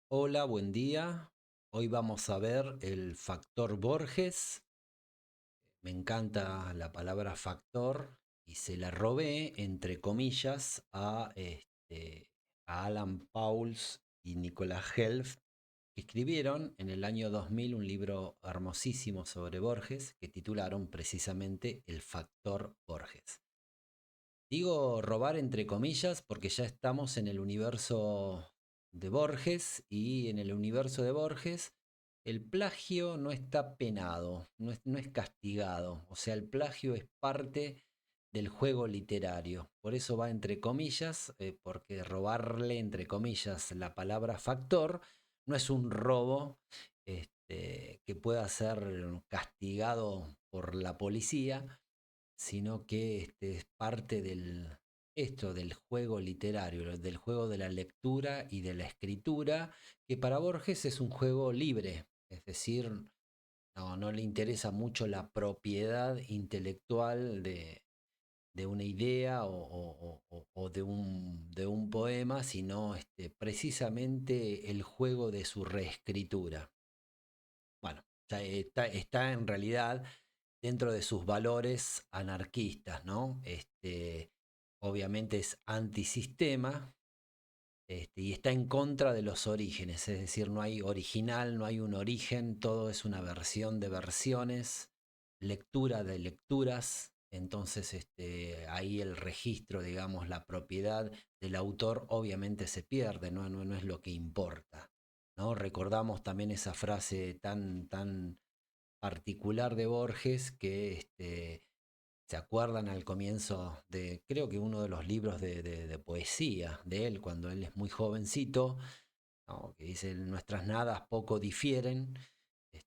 Hola, buen día. Hoy vamos a ver el factor Borges. Me encanta la palabra factor y se la robé, entre comillas, a Alan Pauls y Nicolás Helf, que escribieron en el año 2000 un libro hermosísimo sobre Borges que titularon precisamente El factor Borges. Digo robar entre comillas porque ya estamos en el universo de Borges y en el universo de Borges el plagio no está penado, no es castigado. O sea, el plagio es parte del juego literario. Por eso va entre comillas, porque robarle entre comillas la palabra factor no es un robo que pueda ser castigado por la policía, sino que es parte del juego literario, del juego de la lectura y de la escritura, que para Borges es un juego libre, es decir, no le interesa mucho la propiedad intelectual de una idea o de un poema, sino precisamente el juego de su reescritura. Bueno, ya está en realidad dentro de sus valores anarquistas, ¿no? Obviamente es antisistema, y está en contra de los orígenes, es decir, no hay original, no hay un origen, todo es una versión de versiones, lectura de lecturas. Entonces, ahí el registro, digamos, la propiedad del autor obviamente se pierde, no es lo que importa, ¿no? Recordamos también esa frase tan particular de Borges que se acuerdan al comienzo de, creo que uno de los libros de poesía de él, cuando él es muy jovencito, ¿no? Que dice, nuestras nadas poco difieren,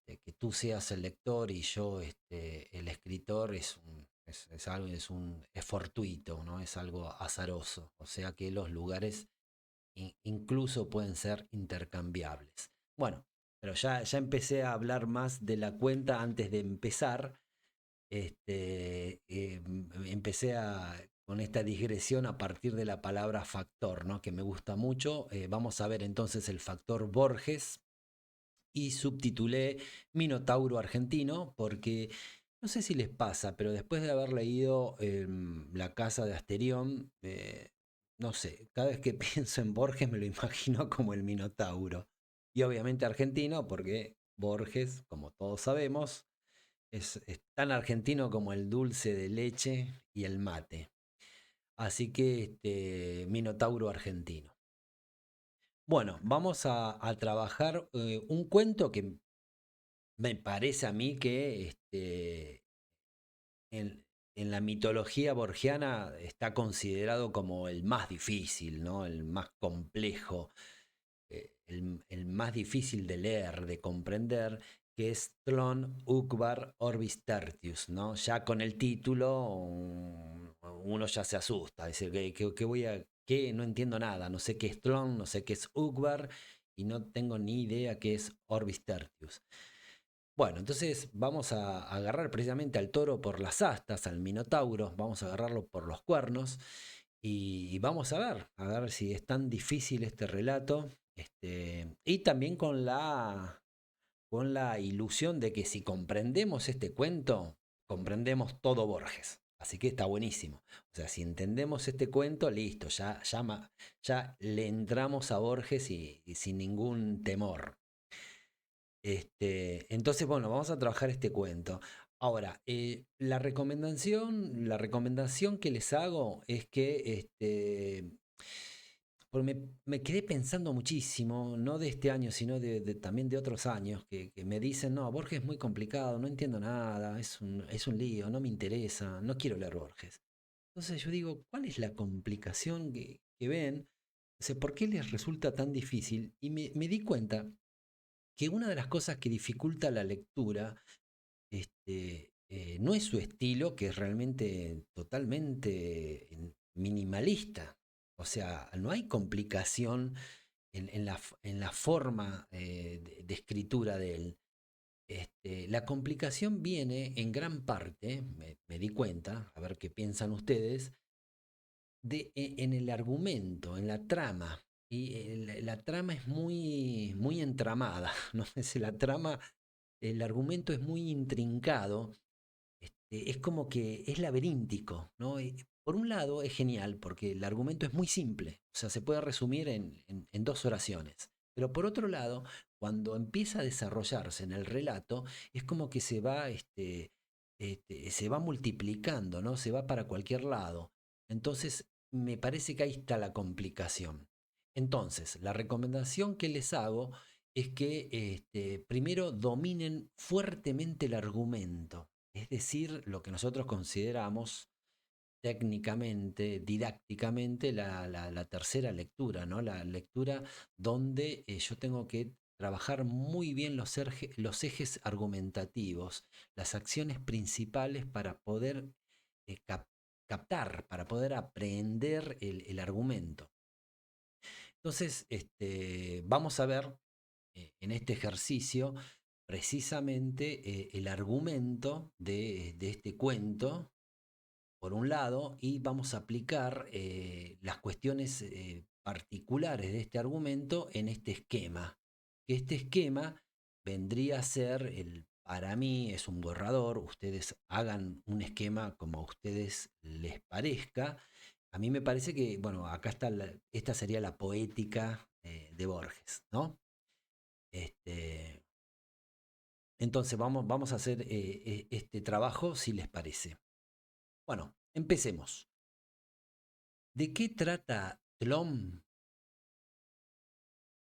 que tú seas el lector y yo el escritor es algo, es fortuito, ¿no? Es algo azaroso, o sea que los lugares incluso pueden ser intercambiables. Bueno, pero ya empecé a hablar más de la cuenta antes de empezar. Empecé con esta digresión a partir de la palabra factor, ¿no? Que me gusta mucho. Vamos a ver entonces el factor Borges y subtitulé Minotauro Argentino porque no sé si les pasa, pero después de haber leído La Casa de Asterión, no sé, cada vez que pienso en Borges me lo imagino como el Minotauro. Y obviamente argentino porque Borges, como todos sabemos, es tan argentino como el dulce de leche y el mate. Así que Minotauro argentino. Bueno, vamos a trabajar un cuento que me parece a mí que en la mitología borgiana está considerado como el más difícil, ¿no? El más complejo, el más difícil de leer, de comprender, que es Tlön Uqbar Orbis Tertius, ¿no? Ya con el título uno ya se asusta, dice que voy a, que no entiendo nada, no sé qué es Tlön, no sé qué es Uqbar y no tengo ni idea qué es Orbis Tertius. Bueno, entonces vamos a agarrar precisamente al toro por las astas, al minotauro, vamos a agarrarlo por los cuernos y vamos a ver si es tan difícil este relato, y también con la ilusión de que si comprendemos este cuento, comprendemos todo Borges. Así que está buenísimo. O sea, si entendemos este cuento, listo, ya le entramos a Borges y sin ningún temor. Entonces, bueno, vamos a trabajar este cuento. Ahora, la recomendación que les hago es que porque me quedé pensando muchísimo, no de este año, sino también de otros años, que me dicen, no, Borges es muy complicado, no entiendo nada, es un lío, no me interesa, no quiero leer Borges. Entonces yo digo, ¿cuál es la complicación que ven? O sea, ¿por qué les resulta tan difícil? Y me di cuenta que una de las cosas que dificulta la lectura no es su estilo, que es realmente totalmente minimalista. O sea, no hay complicación en la forma de escritura de él. La complicación viene en gran parte, me di cuenta, a ver qué piensan ustedes, en el argumento, en la trama. Y la trama es muy, muy entramada, ¿no? La trama, el argumento es muy intrincado, es como que es laberíntico, ¿no? Por un lado es genial porque el argumento es muy simple, o sea, se puede resumir en dos oraciones. Pero por otro lado, cuando empieza a desarrollarse en el relato, es como que se va multiplicando, ¿no? Se va para cualquier lado. Entonces, me parece que ahí está la complicación. Entonces, la recomendación que les hago es que primero dominen fuertemente el argumento, es decir, lo que nosotros consideramos técnicamente, didácticamente, la tercera lectura, ¿no? La lectura donde yo tengo que trabajar muy bien los ejes argumentativos, las acciones principales para poder eh, cap- captar, para poder aprender el argumento. Entonces, vamos a ver en este ejercicio precisamente el argumento de este cuento, por un lado, y vamos a aplicar las cuestiones particulares de este argumento en este esquema. Que este esquema vendría a ser, para mí es un borrador, ustedes hagan un esquema como a ustedes les parezca. A mí me parece que, bueno, acá está, esta sería la poética de Borges, ¿no? Este, entonces vamos a hacer este trabajo si les parece. Bueno, empecemos. ¿De qué trata Tlom?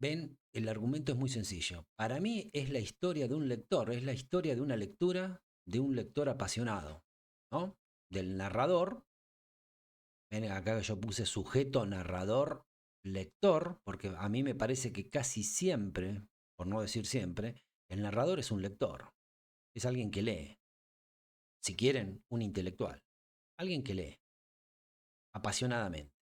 Ven, el argumento es muy sencillo. Para mí es la historia de un lector, es la historia de una lectura de un lector apasionado, ¿no? Del narrador. Ven, acá yo puse sujeto, narrador, lector, porque a mí me parece que casi siempre, por no decir siempre, el narrador es un lector, es alguien que lee, si quieren, un intelectual, alguien que lee apasionadamente.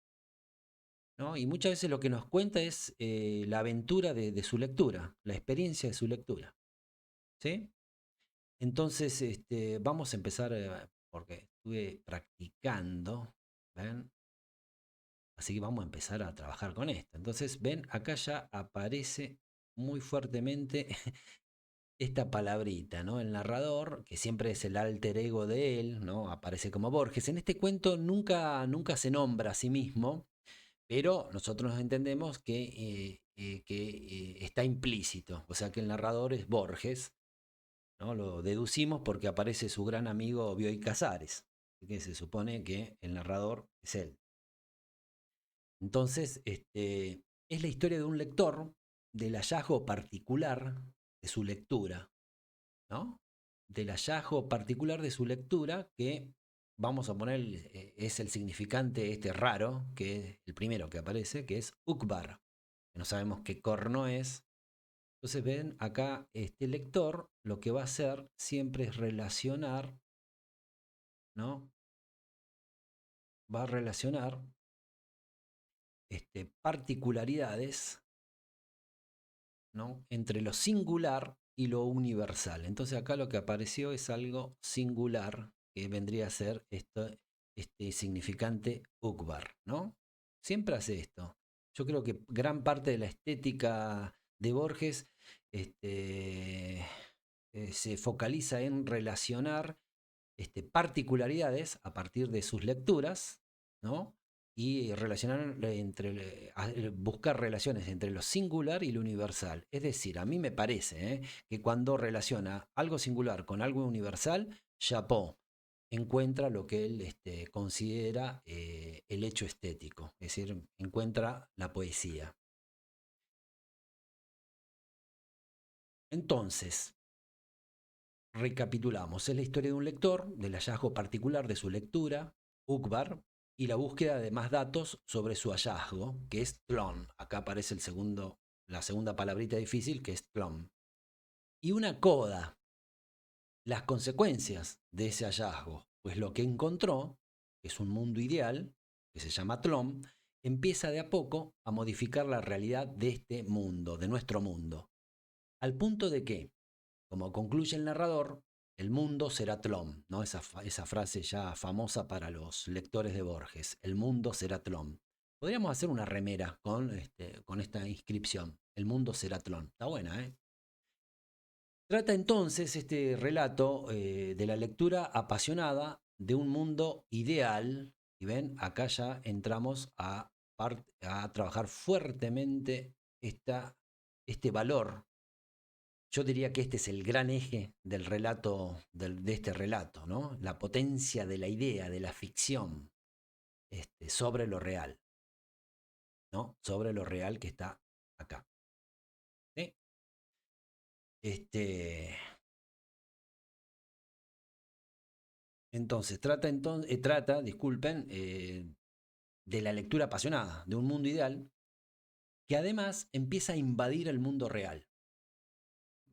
¿No? Y muchas veces lo que nos cuenta es la aventura de su lectura, la experiencia de su lectura. ¿Sí? Entonces, vamos a empezar, porque estuve practicando, ¿ven? Así que vamos a empezar a trabajar con esto. Entonces, ven, acá ya aparece muy fuertemente esta palabrita, ¿no? El narrador, que siempre es el alter ego de él, ¿no? Aparece como Borges. En este cuento nunca se nombra a sí mismo, pero nosotros entendemos que está implícito, o sea que el narrador es Borges, ¿no? Lo deducimos porque aparece su gran amigo Bioy Casares, que se supone que el narrador es él. Entonces, es la historia de un lector, del hallazgo particular de su lectura, ¿no? Del hallazgo particular de su lectura que vamos a poner, es el significante este raro, que es el primero que aparece, que es Ukbar, que no sabemos qué corno es. Entonces ven, acá este lector lo que va a hacer siempre es relacionar, ¿no? Va a relacionar particularidades, ¿no? Entre lo singular y lo universal. Entonces acá lo que apareció es algo singular, que vendría a ser este significante Ukbar, ¿no? Siempre hace esto. Yo creo que gran parte de la estética de Borges se focaliza en relacionar particularidades a partir de sus lecturas, ¿no? Y relacionar buscar relaciones entre lo singular y lo universal. Es decir, a mí me parece que cuando relaciona algo singular con algo universal, Chapeau encuentra lo que él considera el hecho estético, es decir, encuentra la poesía. Entonces, recapitulamos, es la historia de un lector, del hallazgo particular de su lectura, Ukbar, y la búsqueda de más datos sobre su hallazgo, que es Tlon. Acá aparece la segunda palabrita difícil, que es Tlon. Y una coda, las consecuencias de ese hallazgo, pues lo que encontró, que es un mundo ideal, que se llama Tlon, empieza de a poco a modificar la realidad de este mundo, de nuestro mundo. Al punto de que, como concluye el narrador, el mundo será Tlom, ¿no? Esa frase ya famosa para los lectores de Borges, el mundo será Tlom. Podríamos hacer una remera con esta inscripción. El mundo será Tlón. Está buena, ¿eh? Trata entonces este relato de la lectura apasionada de un mundo ideal. Y ven, acá ya entramos a trabajar fuertemente este valor. Yo diría que este es el gran eje del relato, de este relato, ¿no? La potencia de la idea, de la ficción, sobre lo real, ¿no? Sobre lo real que está acá. ¿Sí? Este, trata, disculpen, de la lectura apasionada, de un mundo ideal, que además empieza a invadir el mundo real.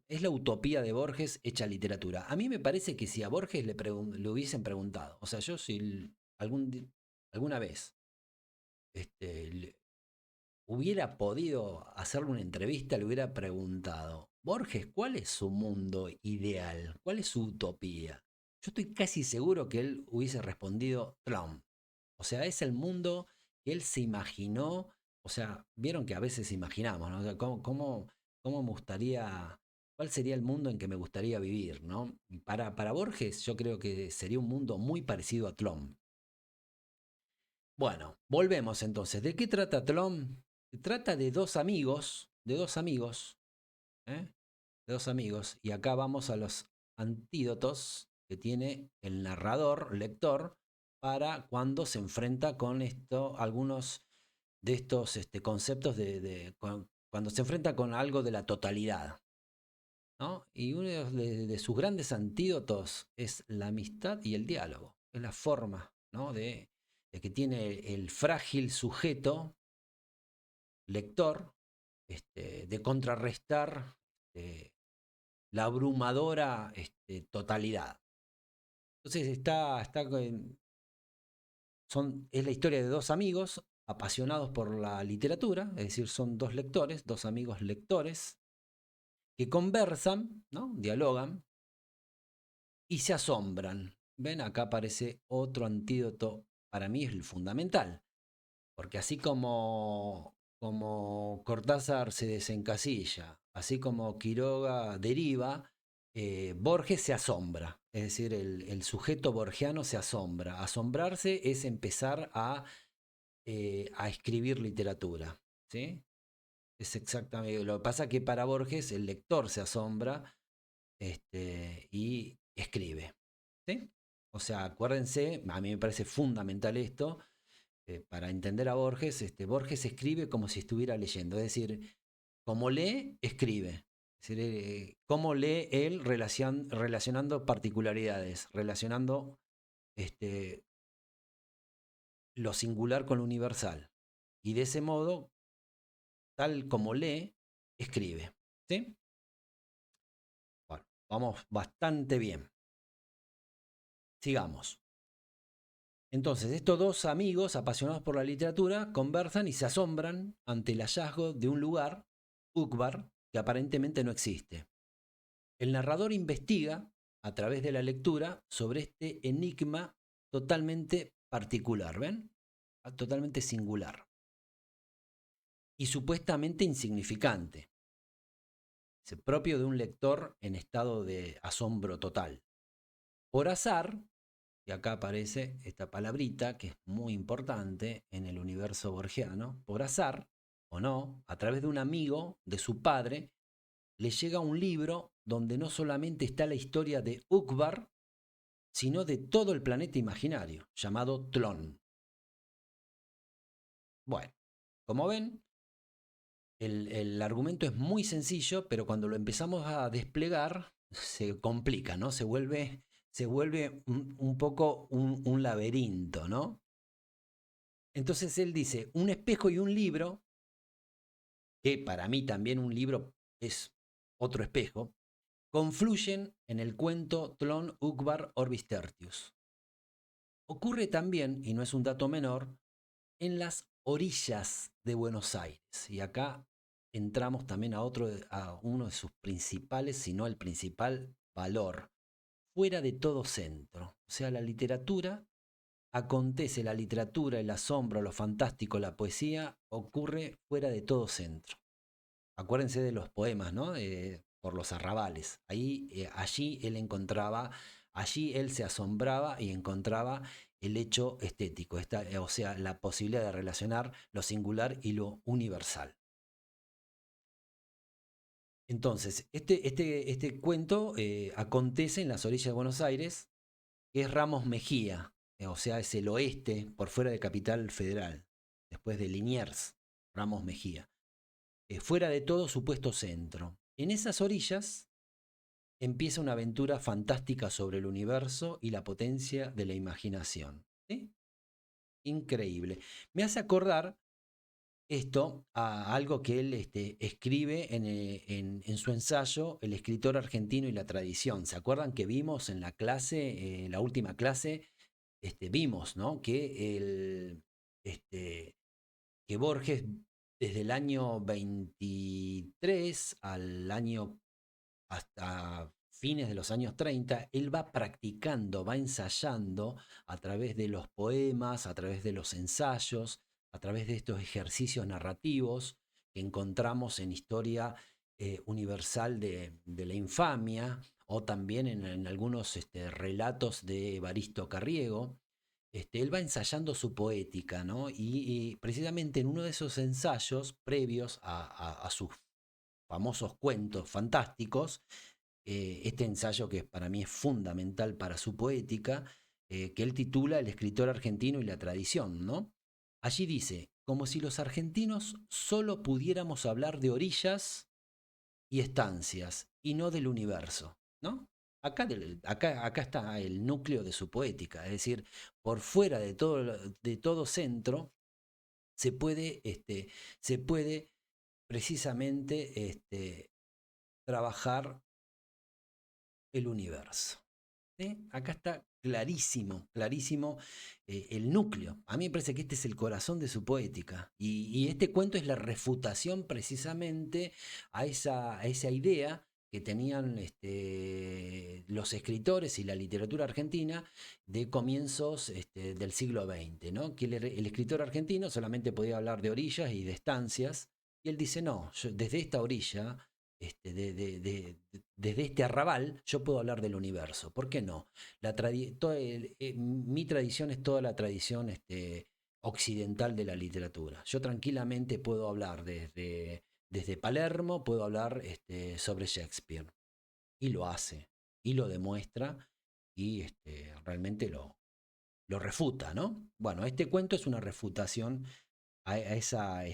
Es la utopía de Borges hecha literatura. A mí me parece que si a Borges le hubiesen preguntado, o sea, yo si alguna vez hubiera podido hacerle una entrevista, le hubiera preguntado, Borges, ¿cuál es su mundo ideal? ¿Cuál es su utopía? Yo estoy casi seguro que él hubiese respondido Trump. O sea, es el mundo que él se imaginó. O sea, vieron que a veces imaginamos, ¿no? O sea, ¿cómo me gustaría, cuál sería el mundo en que me gustaría vivir, ¿no? Para Borges, yo creo que sería un mundo muy parecido a Tlón. Bueno, volvemos entonces. ¿De qué trata Tlón? Trata de dos amigos, ¿eh? De dos amigos. Y acá vamos a los antídotos que tiene el narrador, lector, para cuando se enfrenta con algunos de estos conceptos cuando se enfrenta con algo de la totalidad, ¿no? Y uno de sus grandes antídotos es la amistad y el diálogo. Es la forma, ¿no? de que tiene el frágil sujeto lector, de contrarrestar la abrumadora totalidad. Entonces es la historia de dos amigos apasionados por la literatura, es decir, son dos lectores, dos amigos lectores, que conversan, ¿no? Dialogan y se asombran. Ven, acá aparece otro antídoto, para mí es el fundamental, porque así como Cortázar se desencasilla, así como Quiroga deriva, Borges se asombra, es decir, el sujeto borgiano se asombra. Asombrarse es empezar a escribir literatura, ¿sí? Es exactamente lo que pasa que para Borges el lector se asombra y escribe, ¿sí? O sea, acuérdense, a mí me parece fundamental esto, para entender a Borges. Borges escribe como si estuviera leyendo, es decir, como lee, escribe. Es decir, cómo lee él relacionando particularidades, relacionando este, lo singular con lo universal. Y de ese modo, tal como lee, escribe. ¿Sí? Bueno, vamos bastante bien. Sigamos. Entonces, estos dos amigos apasionados por la literatura conversan y se asombran ante el hallazgo de un lugar, Ukbar, que aparentemente no existe. El narrador investiga, a través de la lectura, sobre este enigma totalmente particular, ¿ven? Totalmente singular y supuestamente insignificante, es propio de un lector en estado de asombro total. Por azar, y acá aparece esta palabrita que es muy importante en el universo borgiano, por azar o no, a través de un amigo de su padre, le llega un libro donde no solamente está la historia de Ukbar, sino de todo el planeta imaginario, llamado Tlón. Bueno, como ven, el argumento es muy sencillo, pero cuando lo empezamos a desplegar, se complica, ¿no? Se vuelve un poco un laberinto, ¿no? Entonces él dice, un espejo y un libro, que para mí también un libro es otro espejo, confluyen en el cuento Tlön Uqbar Orbis Tertius. Ocurre también, y no es un dato menor, en las orillas de Buenos Aires. Y acá entramos también a uno de sus principales, si no el principal valor, fuera de todo centro. O sea, la literatura acontece la literatura, el asombro, lo fantástico, la poesía, ocurre fuera de todo centro. Acuérdense de los poemas, ¿no? Por los arrabales. Allí él encontraba, allí él se asombraba y encontraba el hecho estético, o sea, la posibilidad de relacionar lo singular y lo universal. Entonces, este cuento acontece en las orillas de Buenos Aires, que es Ramos Mejía, o sea, es el oeste, por fuera de Capital Federal, después de Liniers, Ramos Mejía, fuera de todo supuesto centro. En esas orillas empieza una aventura fantástica sobre el universo y la potencia de la imaginación. ¿Sí? Increíble. Me hace acordar esto a algo que él escribe en su ensayo El escritor argentino y la tradición. ¿Se acuerdan que vimos en la clase, la última clase, vimos, ¿no? Este, que Borges desde el año 23 al año hasta fines de los años 30, él va practicando, va ensayando a través de los poemas, a través de los ensayos, a través de estos ejercicios narrativos que encontramos en Historia Universal de la Infamia o también en algunos relatos de Evaristo Carriego. Él va ensayando su poética, ¿no? Y precisamente en uno de esos ensayos previos a sus famosos cuentos fantásticos, este ensayo que para mí es fundamental para su poética, que él titula El escritor argentino y la tradición, ¿no? Allí dice, como si los argentinos solo pudiéramos hablar de orillas y estancias y no del universo, ¿no? Acá está el núcleo de su poética, es decir, por fuera de todo centro se puede precisamente trabajar el universo. ¿Sí? Acá está clarísimo, clarísimo el núcleo. A mí me parece que este es el corazón de su poética. Y este cuento es la refutación precisamente a esa idea que tenían los escritores y la literatura argentina de comienzos del siglo XX, ¿no? Que el escritor argentino solamente podía hablar de orillas y de estancias, y él dice, no, desde esta orilla desde este arrabal, yo puedo hablar del universo. ¿Por qué no? Mi tradición es toda la tradición occidental de la literatura. Yo tranquilamente puedo hablar desde Palermo, puedo hablar sobre Shakespeare. Y lo hace, y lo demuestra, y realmente lo refuta, ¿no? Bueno, este cuento es una refutación a esa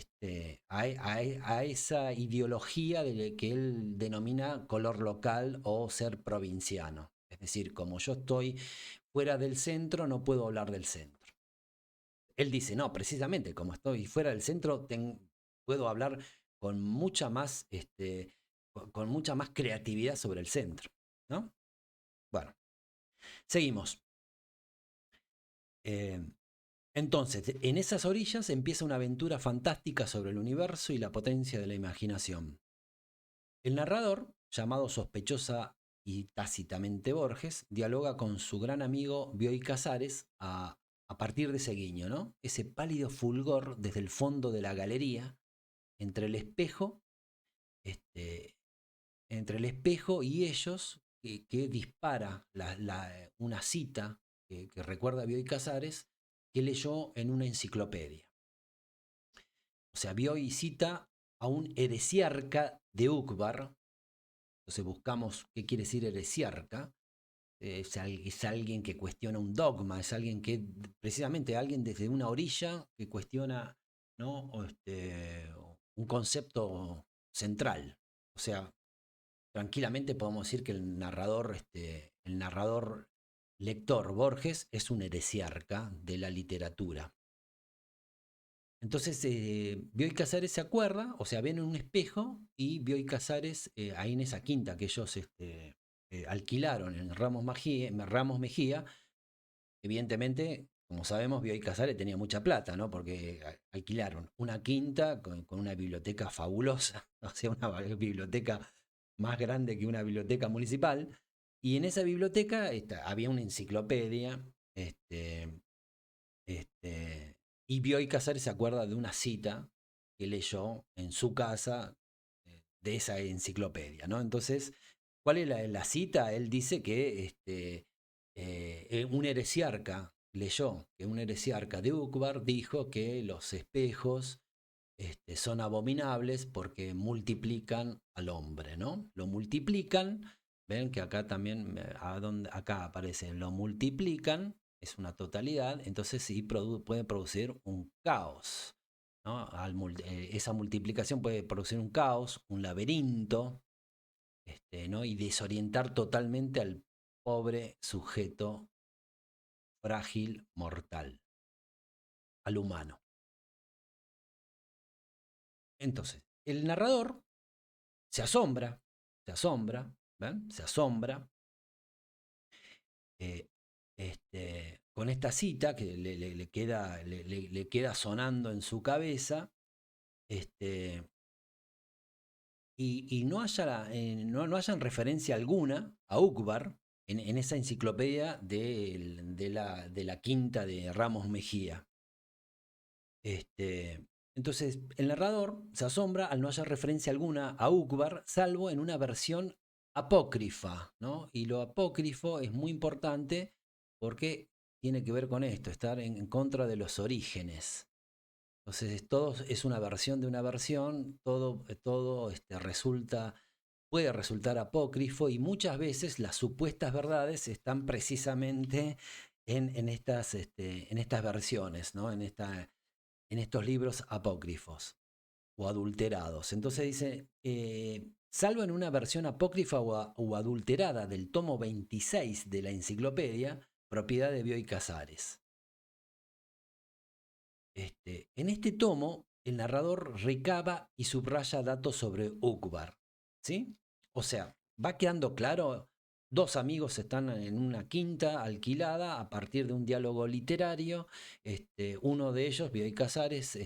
ideología que él denomina color local o ser provinciano. Es decir, como yo estoy fuera del centro, no puedo hablar del centro. Él dice, no, precisamente como estoy fuera del centro, puedo hablar con mucha más, con mucha más creatividad sobre el centro, ¿no? Bueno, seguimos. Eh, Entonces, en esas orillas empieza una aventura fantástica sobre el universo y la potencia de la imaginación. El narrador, llamado sospechosa y tácitamente Borges, dialoga con su gran amigo Bioy Casares a partir de ese guiño, ¿no? Ese pálido fulgor desde el fondo de la galería, entre el espejo, este, entre el espejo y ellos, que dispara una cita que recuerda a Bioy Casares, que leyó en una enciclopedia. O sea, Bioy cita a un heresiarca de Ukbar. Entonces buscamos qué quiere decir heresiarca. Es alguien que cuestiona un dogma, es alguien que, precisamente alguien desde una orilla que cuestiona, ¿no? Un concepto central. O sea, tranquilamente podemos decir que el narrador lector Borges es un heresiarca de la literatura. Entonces, Bioy Casares se acuerda, o sea, ven en un espejo y Bioy Casares, ahí en esa quinta que ellos alquilaron en Ramos Mejía, evidentemente, como sabemos, Bioy Casares tenía mucha plata, ¿no? Porque alquilaron una quinta con una biblioteca fabulosa, o sea, una biblioteca más grande que una biblioteca municipal, y en esa biblioteca había una enciclopedia, Este, y Bioy Casares se acuerda de una cita que leyó en su casa de esa enciclopedia, ¿no? Entonces, ¿cuál es la cita? Él dice que un heresiarca leyó que un heresiarca de Ukbar dijo que los espejos son abominables porque multiplican al hombre, ¿no? Lo multiplican, ven que acá también, acá aparece, lo multiplican, es una totalidad, entonces sí puede producir un caos, ¿no? Esa multiplicación puede producir un caos, un laberinto, ¿no? Y desorientar totalmente al pobre sujeto frágil, mortal, al humano. Entonces, el narrador se asombra, se asombra, ¿ven? Se asombra eh, con esta cita que le queda sonando en su cabeza, este, y no hayan referencia alguna a Ukbar en esa enciclopedia de la quinta de Ramos Mejía. Entonces, el narrador se asombra al no hallar referencia alguna a Ukbar, salvo en una versión apócrifa, ¿no? Y lo apócrifo es muy importante porque tiene que ver con esto, estar en contra de los orígenes. Entonces, todo es una versión de una versión, todo puede resultar apócrifo y muchas veces las supuestas verdades están precisamente en estas versiones, ¿no? En estos libros apócrifos o adulterados. Entonces dice, salvo en una versión apócrifa o adulterada del tomo 26 de la enciclopedia, propiedad de Bioy Casares. En este tomo, el narrador recaba y subraya datos sobre Ukbar. ¿Sí? O sea, va quedando claro, dos amigos están en una quinta alquilada a partir de un diálogo literario. Uno de ellos, Bioy Casares,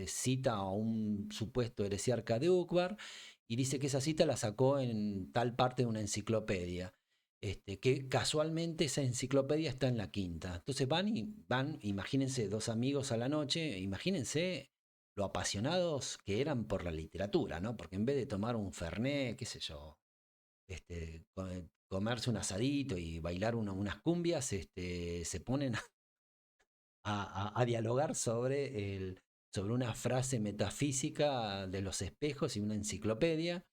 cita a un supuesto heresiarca de Ukbar y dice que esa cita la sacó en tal parte de una enciclopedia. Que casualmente esa enciclopedia está en la quinta. Entonces van, imagínense, dos amigos a la noche, imagínense lo apasionados que eran por la literatura, ¿no? Porque en vez de tomar un fernet, qué sé yo, comerse un asadito y bailar unas cumbias, se ponen a dialogar sobre una frase metafísica de los espejos y una enciclopedia.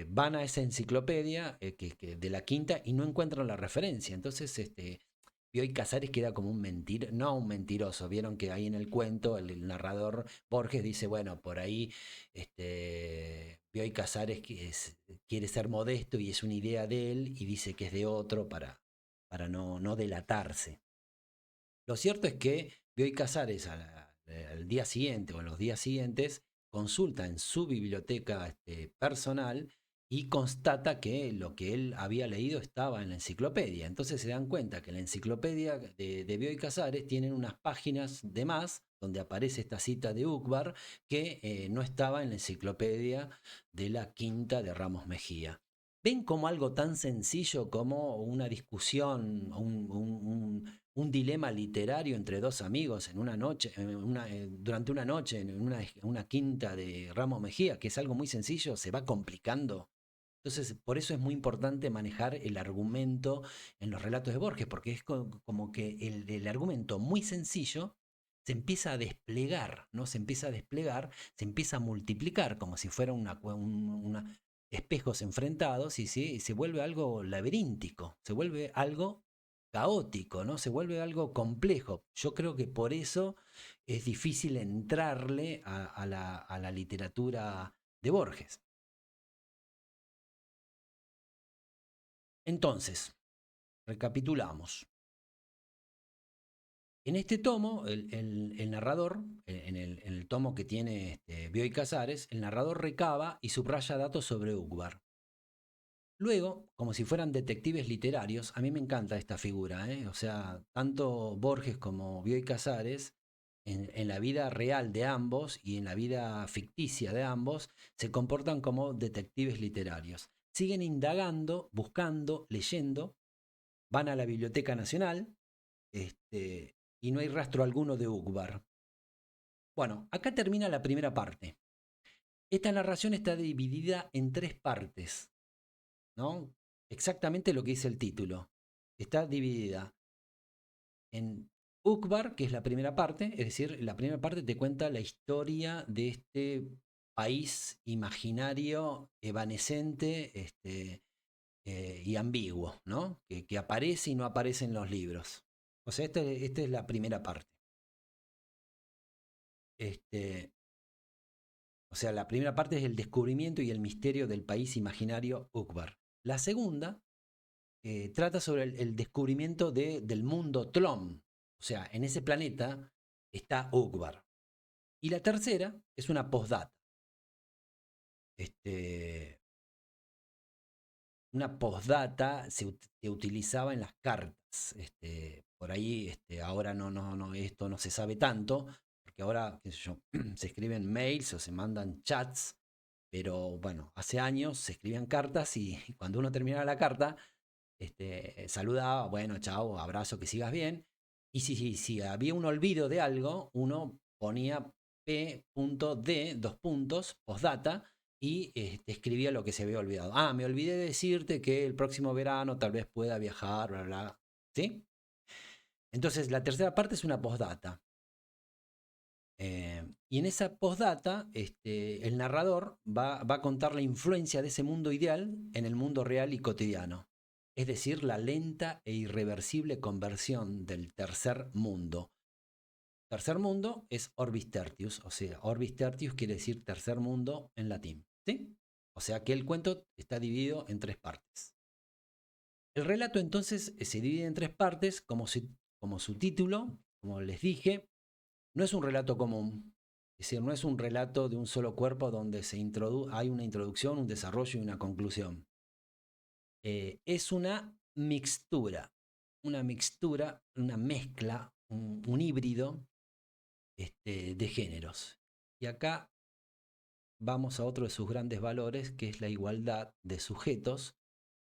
Van a esa enciclopedia de la quinta y no encuentran la referencia. Entonces, Bioy Casares queda como no un mentiroso. Vieron que ahí en el cuento el narrador Borges dice, bueno, por ahí Bioy Casares quiere ser modesto y es una idea de él y dice que es de otro para no delatarse. Lo cierto es que Bioy Casares al día siguiente o en los días siguientes consulta en su biblioteca personal y constata que lo que él había leído estaba en la enciclopedia. Entonces se dan cuenta que la enciclopedia de Bioy Casares tienen unas páginas de más donde aparece esta cita de Ukbar que no estaba en la enciclopedia de la quinta de Ramos Mejía. ¿Ven como algo tan sencillo como una discusión, un dilema literario entre dos amigos en una noche, durante una noche en una quinta de Ramos Mejía, que es algo muy sencillo, se va complicando? Entonces, por eso es muy importante manejar el argumento en los relatos de Borges, porque es como que el argumento muy sencillo se empieza a desplegar, ¿no? Se empieza a desplegar, se empieza a multiplicar como si fuera espejos enfrentados y se vuelve algo laberíntico, se vuelve algo caótico, ¿no? Se vuelve algo complejo. Yo creo que por eso es difícil entrarle a la literatura de Borges. Entonces, recapitulamos. En este tomo, el narrador, en el tomo que tiene Bioy Casares, el narrador recaba y subraya datos sobre Ukbar. Luego, como si fueran detectives literarios, a mí me encanta esta figura, ¿eh? O sea, tanto Borges como Bioy Casares, en la vida real de ambos y en la vida ficticia de ambos, se comportan como detectives literarios. Siguen indagando, buscando, leyendo, van a la Biblioteca Nacional, y no hay rastro alguno de Ukbar. Bueno, acá termina la primera parte. Esta narración está dividida en tres partes, ¿no? Exactamente lo que dice el título. Está dividida en Ukbar, que es la primera parte, es decir, la primera parte te cuenta la historia de este país imaginario, evanescente, y ambiguo, ¿no? Que aparece y no aparece en los libros. O sea, esta es la primera parte. Este, o sea, la primera parte es el descubrimiento y el misterio del país imaginario Ukbar. La segunda trata sobre el descubrimiento del mundo Tlom. O sea, en ese planeta está Ukbar. Y la tercera es una postdata. Este, una postdata se utilizaba en las cartas. Por ahí ahora no, esto no se sabe tanto, porque ahora, qué sé yo, se escriben mails o se mandan chats, pero bueno, hace años se escribían cartas y cuando uno terminaba la carta, saludaba, bueno, chao, abrazo, que sigas bien. Y si había un olvido de algo, uno ponía P.D, dos puntos, postdata, y escribía lo que se había olvidado. Ah, me olvidé de decirte que el próximo verano tal vez pueda viajar, bla, bla. ¿Sí? Entonces, la tercera parte es una postdata. Y en esa postdata, el narrador va a contar la influencia de ese mundo ideal en el mundo real y cotidiano. Es decir, la lenta e irreversible conversión del tercer mundo. Tercer mundo es Orbis Tertius, o sea, Orbis Tertius quiere decir tercer mundo en latín. ¿Sí? O sea que el cuento está dividido en tres partes. El relato entonces se divide en tres partes, como su título, como les dije, no es un relato común, es decir, no es un relato de un solo cuerpo donde hay una introducción, un desarrollo y una conclusión. Es una mixtura, una mezcla, un híbrido de géneros. Y acá vamos a otro de sus grandes valores, que es la igualdad de sujetos,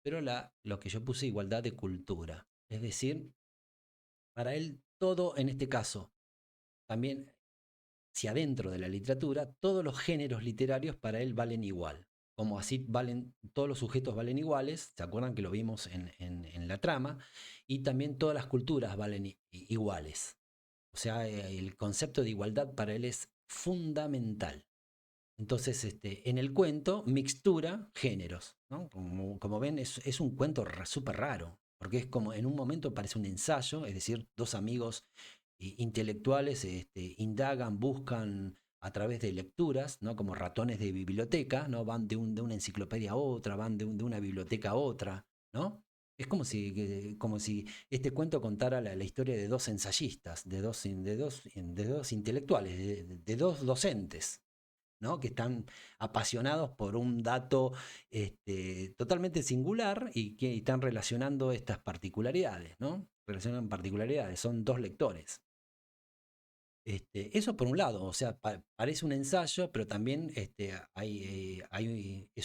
pero lo que yo puse igualdad de cultura. Es decir, para él todo, en este caso, también si adentro de la literatura, todos los géneros literarios para él valen igual. Como así todos los sujetos valen iguales, ¿se acuerdan que lo vimos en la trama? Y también todas las culturas valen iguales. O sea, el concepto de igualdad para él es fundamental. Entonces, en el cuento, mixtura géneros, ¿no? Como ven, es un cuento súper raro, porque es como en un momento parece un ensayo, es decir, dos amigos intelectuales indagan, buscan a través de lecturas, ¿no? Como ratones de biblioteca, ¿no? Van de una enciclopedia a otra, van de una biblioteca a otra, ¿no? Es como si este cuento contara la historia de dos ensayistas, de dos intelectuales, de dos docentes, ¿no? Que están apasionados por un dato totalmente singular y que están relacionando estas particularidades, ¿no? Relacionan particularidades, son dos lectores. Eso por un lado, o sea, parece un ensayo, pero también es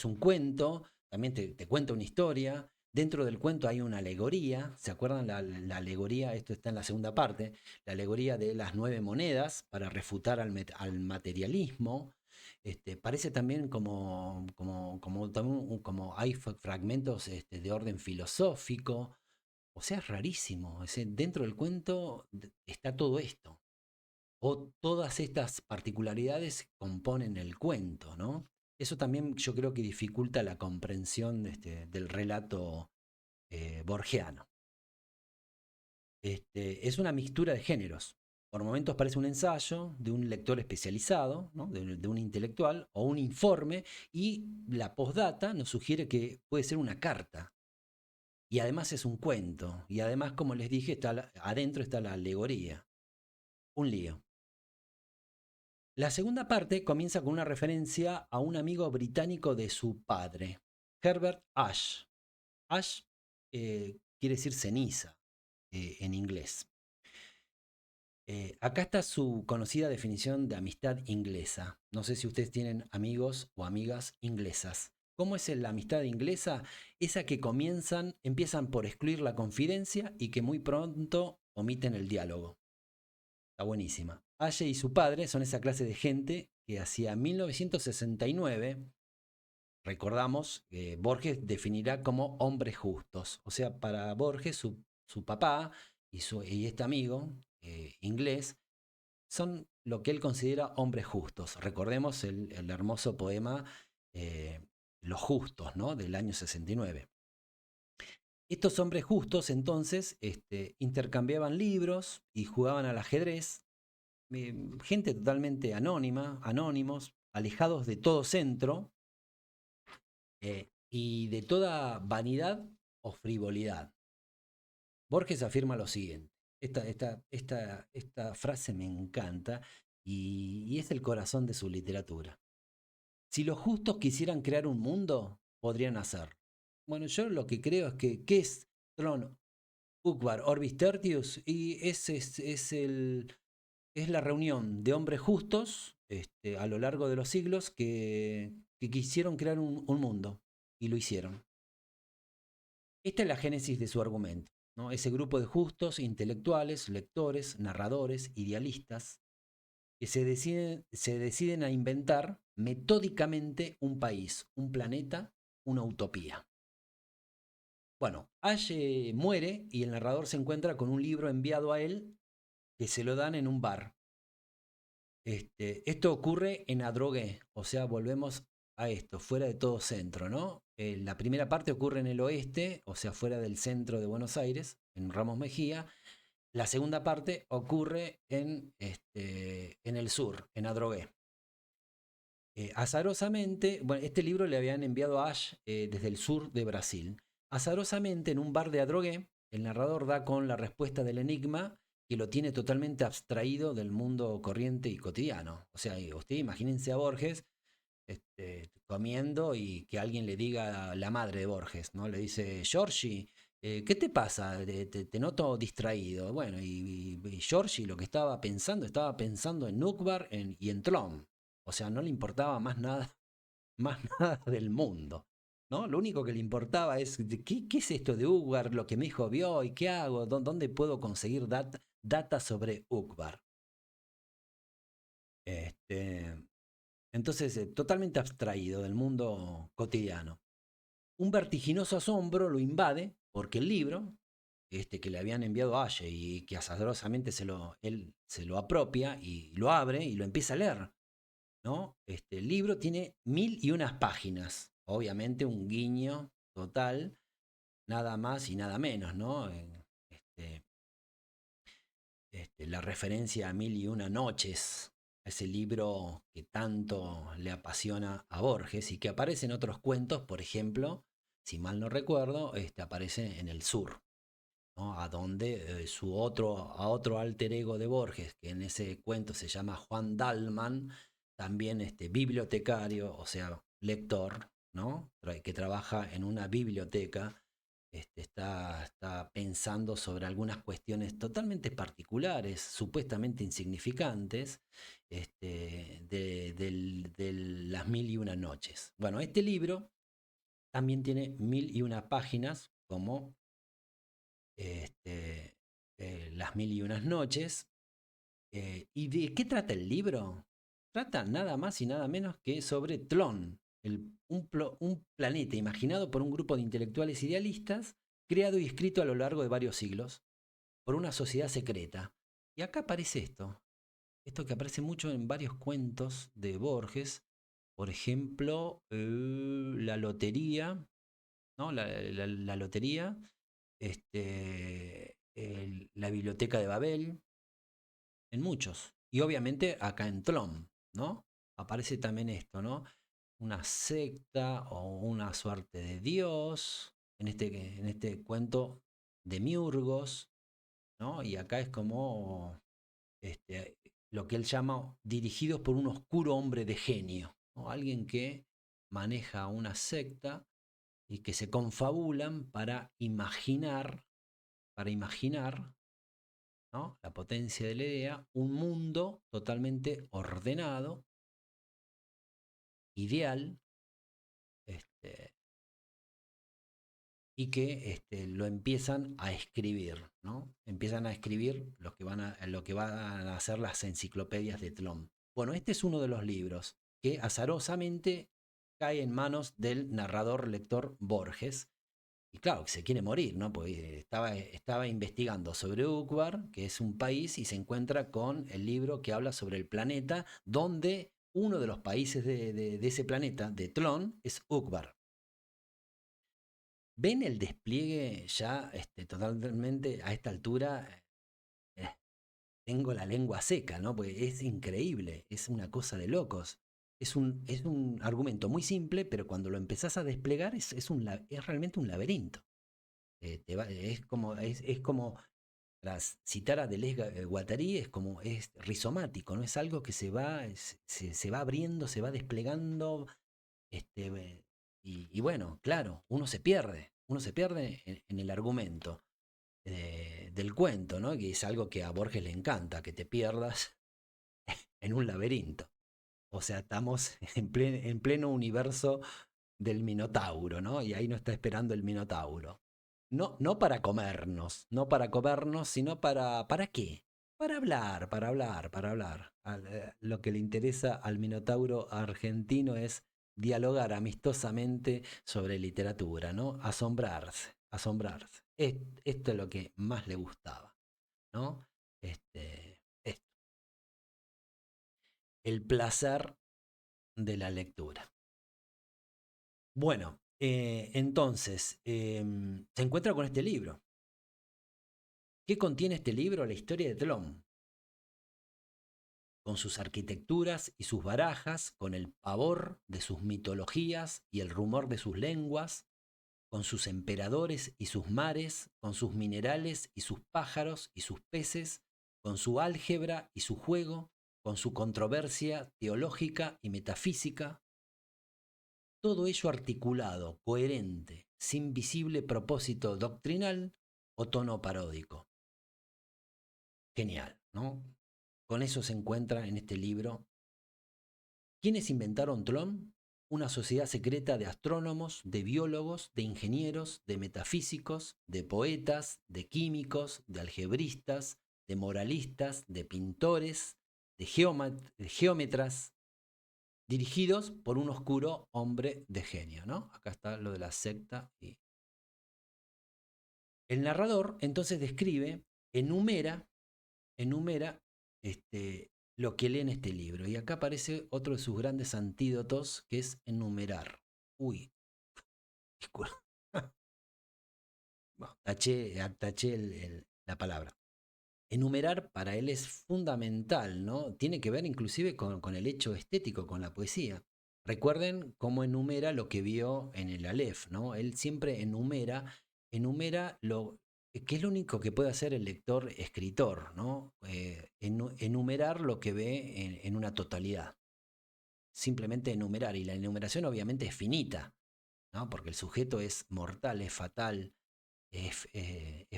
un cuento, también te cuenta una historia. Dentro del cuento hay una alegoría, ¿se acuerdan la alegoría? Esto está en la segunda parte, la alegoría de las 9 monedas para refutar al materialismo. Parece también como hay fragmentos de orden filosófico, o sea, es rarísimo. Dentro del cuento está todo esto o todas estas particularidades componen el cuento, ¿no? Eso también yo creo que dificulta la comprensión del relato borgiano. Es una mixtura de géneros. Por momentos parece un ensayo de un lector especializado, ¿no? de un intelectual, o un informe, y la postdata nos sugiere que puede ser una carta. Y además es un cuento. Y además, como les dije, adentro está la alegoría. Un lío. La segunda parte comienza con una referencia a un amigo británico de su padre, Herbert Ash. Ash quiere decir ceniza en inglés. Acá está su conocida definición de amistad inglesa. No sé si ustedes tienen amigos o amigas inglesas. ¿Cómo es la amistad inglesa? Esa que empiezan por excluir la confidencia y que muy pronto omiten el diálogo. Está buenísima. Aye y su padre son esa clase de gente que hacia 1969, recordamos, Borges definirá como hombres justos. O sea, para Borges, su papá y este amigo inglés son lo que él considera hombres justos. Recordemos el hermoso poema eh, Los Justos, ¿no? Del año 69. Estos hombres justos entonces intercambiaban libros y jugaban al ajedrez, gente totalmente anónima, anónimos, alejados de todo centro y de toda vanidad o frivolidad. Borges afirma lo siguiente, esta frase me encanta y es el corazón de su literatura. Si los justos quisieran crear un mundo, podrían hacer. Bueno, yo lo que creo es que, ¿qué es Tron Ukvar Orbis Tertius? Y es la reunión de hombres justos a lo largo de los siglos que quisieron crear un mundo y lo hicieron. Esta es la génesis de su argumento, ¿no? Ese grupo de justos, intelectuales, lectores, narradores, idealistas, que se deciden a inventar metódicamente un país, un planeta, una utopía. Bueno, Aye muere y el narrador se encuentra con un libro enviado a él que se lo dan en un bar. Esto ocurre en Adrogué, o sea, volvemos a esto, fuera de todo centro, ¿no? La primera parte ocurre en el oeste, o sea, fuera del centro de Buenos Aires, en Ramos Mejía. La segunda parte ocurre en el sur, en Adrogué. Azarosamente, bueno, este libro le habían enviado a Ash desde el sur de Brasil. Azarosamente, en un bar de Adrogué, el narrador da con la respuesta del enigma que lo tiene totalmente abstraído del mundo corriente y cotidiano. O sea, usted imagínense a Borges comiendo y que alguien le diga a la madre de Borges, ¿no? Le dice, Giorgi, ¿qué te pasa? Te noto distraído. Bueno, y Giorgi lo que estaba pensando en Nukbar y en Tlom. O sea, no le importaba más nada, más nada del mundo. ¿No? Lo único que le importaba es ¿qué es esto de Ukbar, lo que mi hijo vio y qué hago, dónde puedo conseguir data sobre Ukbar. Este, entonces, totalmente abstraído del mundo cotidiano. Un vertiginoso asombro lo invade porque el libro, que le habían enviado a Aye y que azarosamente él se lo apropia y lo abre y lo empieza a leer, ¿no? El libro tiene 1001 páginas, obviamente un guiño total, nada más y nada menos, ¿no? Este, la referencia a 1001 noches, ese libro que tanto le apasiona a Borges y que aparece en otros cuentos, por ejemplo, si mal no recuerdo, aparece en el sur, ¿no? A donde a otro alter ego de Borges, que en ese cuento se llama Juan Dalman, también bibliotecario, o sea, lector, ¿no? Que trabaja en una biblioteca, está pensando sobre algunas cuestiones totalmente particulares, supuestamente insignificantes, de las 1001 noches. Bueno, este libro también tiene 1001 páginas, como las 1001 noches. ¿Y de qué trata el libro? Trata nada más y nada menos que sobre Tlon, un planeta imaginado por un grupo de intelectuales idealistas, creado y escrito a lo largo de varios siglos, por una sociedad secreta. Y acá aparece esto que aparece mucho en varios cuentos de Borges, por ejemplo, la lotería, ¿no? La lotería, la biblioteca de Babel, en muchos. Y obviamente acá en Tlom, ¿no? Aparece también esto, ¿no? Una secta o una suerte de dios, en este cuento de Miurgos, ¿no? Y acá es como lo que él llama dirigidos por un oscuro hombre de genio, ¿no? Alguien que maneja una secta y que se confabulan para imaginar, ¿no? La potencia de la idea, un mundo totalmente ordenado, ideal, este, y que lo empiezan a escribir, ¿no? Empiezan a escribir lo que van a hacer las enciclopedias de Tlön. Bueno, este es uno de los libros que azarosamente cae en manos del narrador lector Borges. Y claro, se quiere morir, ¿no? Porque estaba investigando sobre Uqbar, que es un país, y se encuentra con el libro que habla sobre el planeta, donde uno de los países de ese planeta, de Tlön, es Uqbar. ¿Ven el despliegue ya totalmente a esta altura? Eh, Tengo la lengua seca, ¿no? Porque es increíble, es una cosa de locos. Es un argumento muy simple, pero cuando lo empezás a desplegar es realmente un laberinto. Es como, para citar a Deleuze Guattari, es rizomático, ¿no? Es algo que se va abriendo, se va desplegando, y bueno, claro, uno se pierde en el argumento del cuento, ¿no? Que es algo que a Borges le encanta, que te pierdas en un laberinto. O sea, estamos en pleno universo del Minotauro, ¿no? Y ahí nos está esperando el Minotauro. No, no para comernos, no para comernos, sino ¿para qué? Para hablar, para hablar, para hablar. Lo que le interesa al Minotauro argentino es dialogar amistosamente sobre literatura, ¿no? Asombrarse, asombrarse. Esto es lo que más le gustaba, ¿no? Esto, el placer de la lectura. Bueno, entonces, se encuentra con este libro. ¿Qué contiene este libro? La historia de Tlön, con sus arquitecturas y sus barajas, con el pavor de sus mitologías y el rumor de sus lenguas, con sus emperadores y sus mares, con sus minerales y sus pájaros y sus peces, con su álgebra y su juego, con su controversia teológica y metafísica, todo ello articulado, coherente, sin visible propósito doctrinal o tono paródico. Genial, ¿no? Con eso se encuentra en este libro. ¿Quiénes inventaron Tlön? Una sociedad secreta de astrónomos, de biólogos, de ingenieros, de metafísicos, de poetas, de químicos, de algebristas, de moralistas, de pintores, de geómetras, dirigidos por un oscuro hombre de genio, ¿no? Acá está lo de la secta. El narrador entonces describe, enumera, enumera lo que lee en este libro. Y acá aparece otro de sus grandes antídotos, que es enumerar. Uy, disculpa. Bueno, taché la palabra. Enumerar para él es fundamental, ¿no? Tiene que ver inclusive con el hecho estético, con la poesía. Recuerden cómo enumera lo que vio en el Aleph, ¿no? Él siempre enumera que es lo único que puede hacer el lector escritor, ¿no? Enumerar lo que ve en una totalidad. Simplemente enumerar. Y la enumeración obviamente es finita, ¿no? Porque el sujeto es mortal, es fatal, es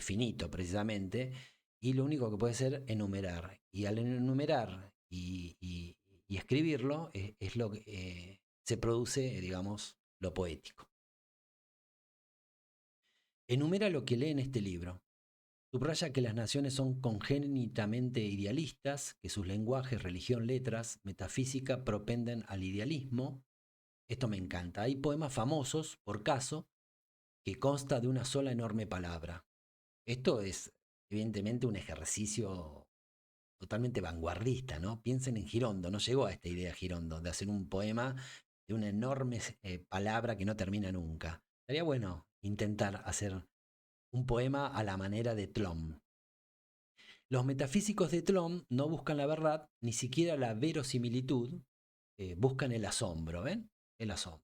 finito precisamente, y lo único que puede ser enumerar. Y al enumerar y escribirlo es lo que se produce, digamos, lo poético. Enumera lo que lee en este libro. Subraya que las naciones son congénitamente idealistas, que sus lenguajes, religión, letras, metafísica propenden al idealismo. Esto me encanta. Hay poemas famosos, por caso, que consta de una sola enorme palabra. Esto es evidentemente un ejercicio totalmente vanguardista, ¿no? Piensen en Girondo, no llegó a esta idea Girondo de hacer un poema de una enorme palabra que no termina nunca. Sería bueno intentar hacer un poema a la manera de Tlön. Los metafísicos de Tlön no buscan la verdad, ni siquiera la verosimilitud, buscan el asombro, ¿ven? El asombro.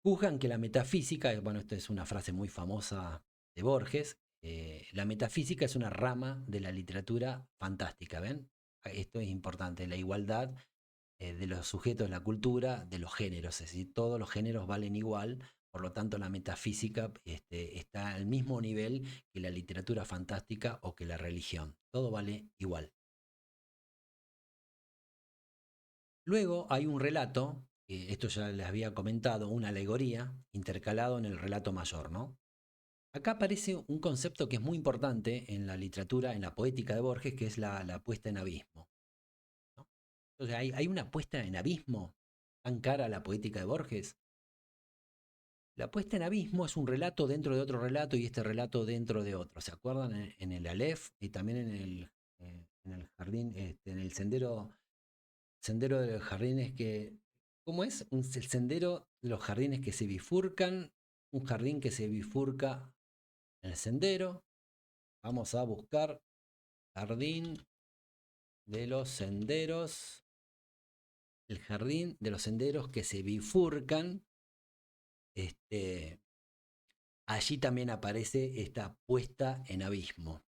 Juzgan que la metafísica, bueno, esta es una frase muy famosa de Borges, la metafísica es una rama de la literatura fantástica, ¿ven? Esto es importante, la igualdad de los sujetos, la cultura, de los géneros, es decir, todos los géneros valen igual, por lo tanto la metafísica está al mismo nivel que la literatura fantástica o que la religión, todo vale igual. Luego hay un relato esto ya les había comentado, una alegoría intercalado en el relato mayor, ¿no? Acá aparece un concepto que es muy importante en la literatura, en la poética de Borges, que es la puesta en abismo, ¿no? Entonces, hay una puesta en abismo tan cara a la poética de Borges. La puesta en abismo es un relato dentro de otro relato y este relato dentro de otro. ¿Se acuerdan? En el Aleph y también en el jardín, en el sendero de los jardines que... ¿Cómo es? El sendero de los jardines que se bifurcan, un jardín que se bifurca en el sendero. Vamos a buscar jardín de los senderos, el jardín de los senderos que se bifurcan. Este, allí también aparece esta puesta en abismo,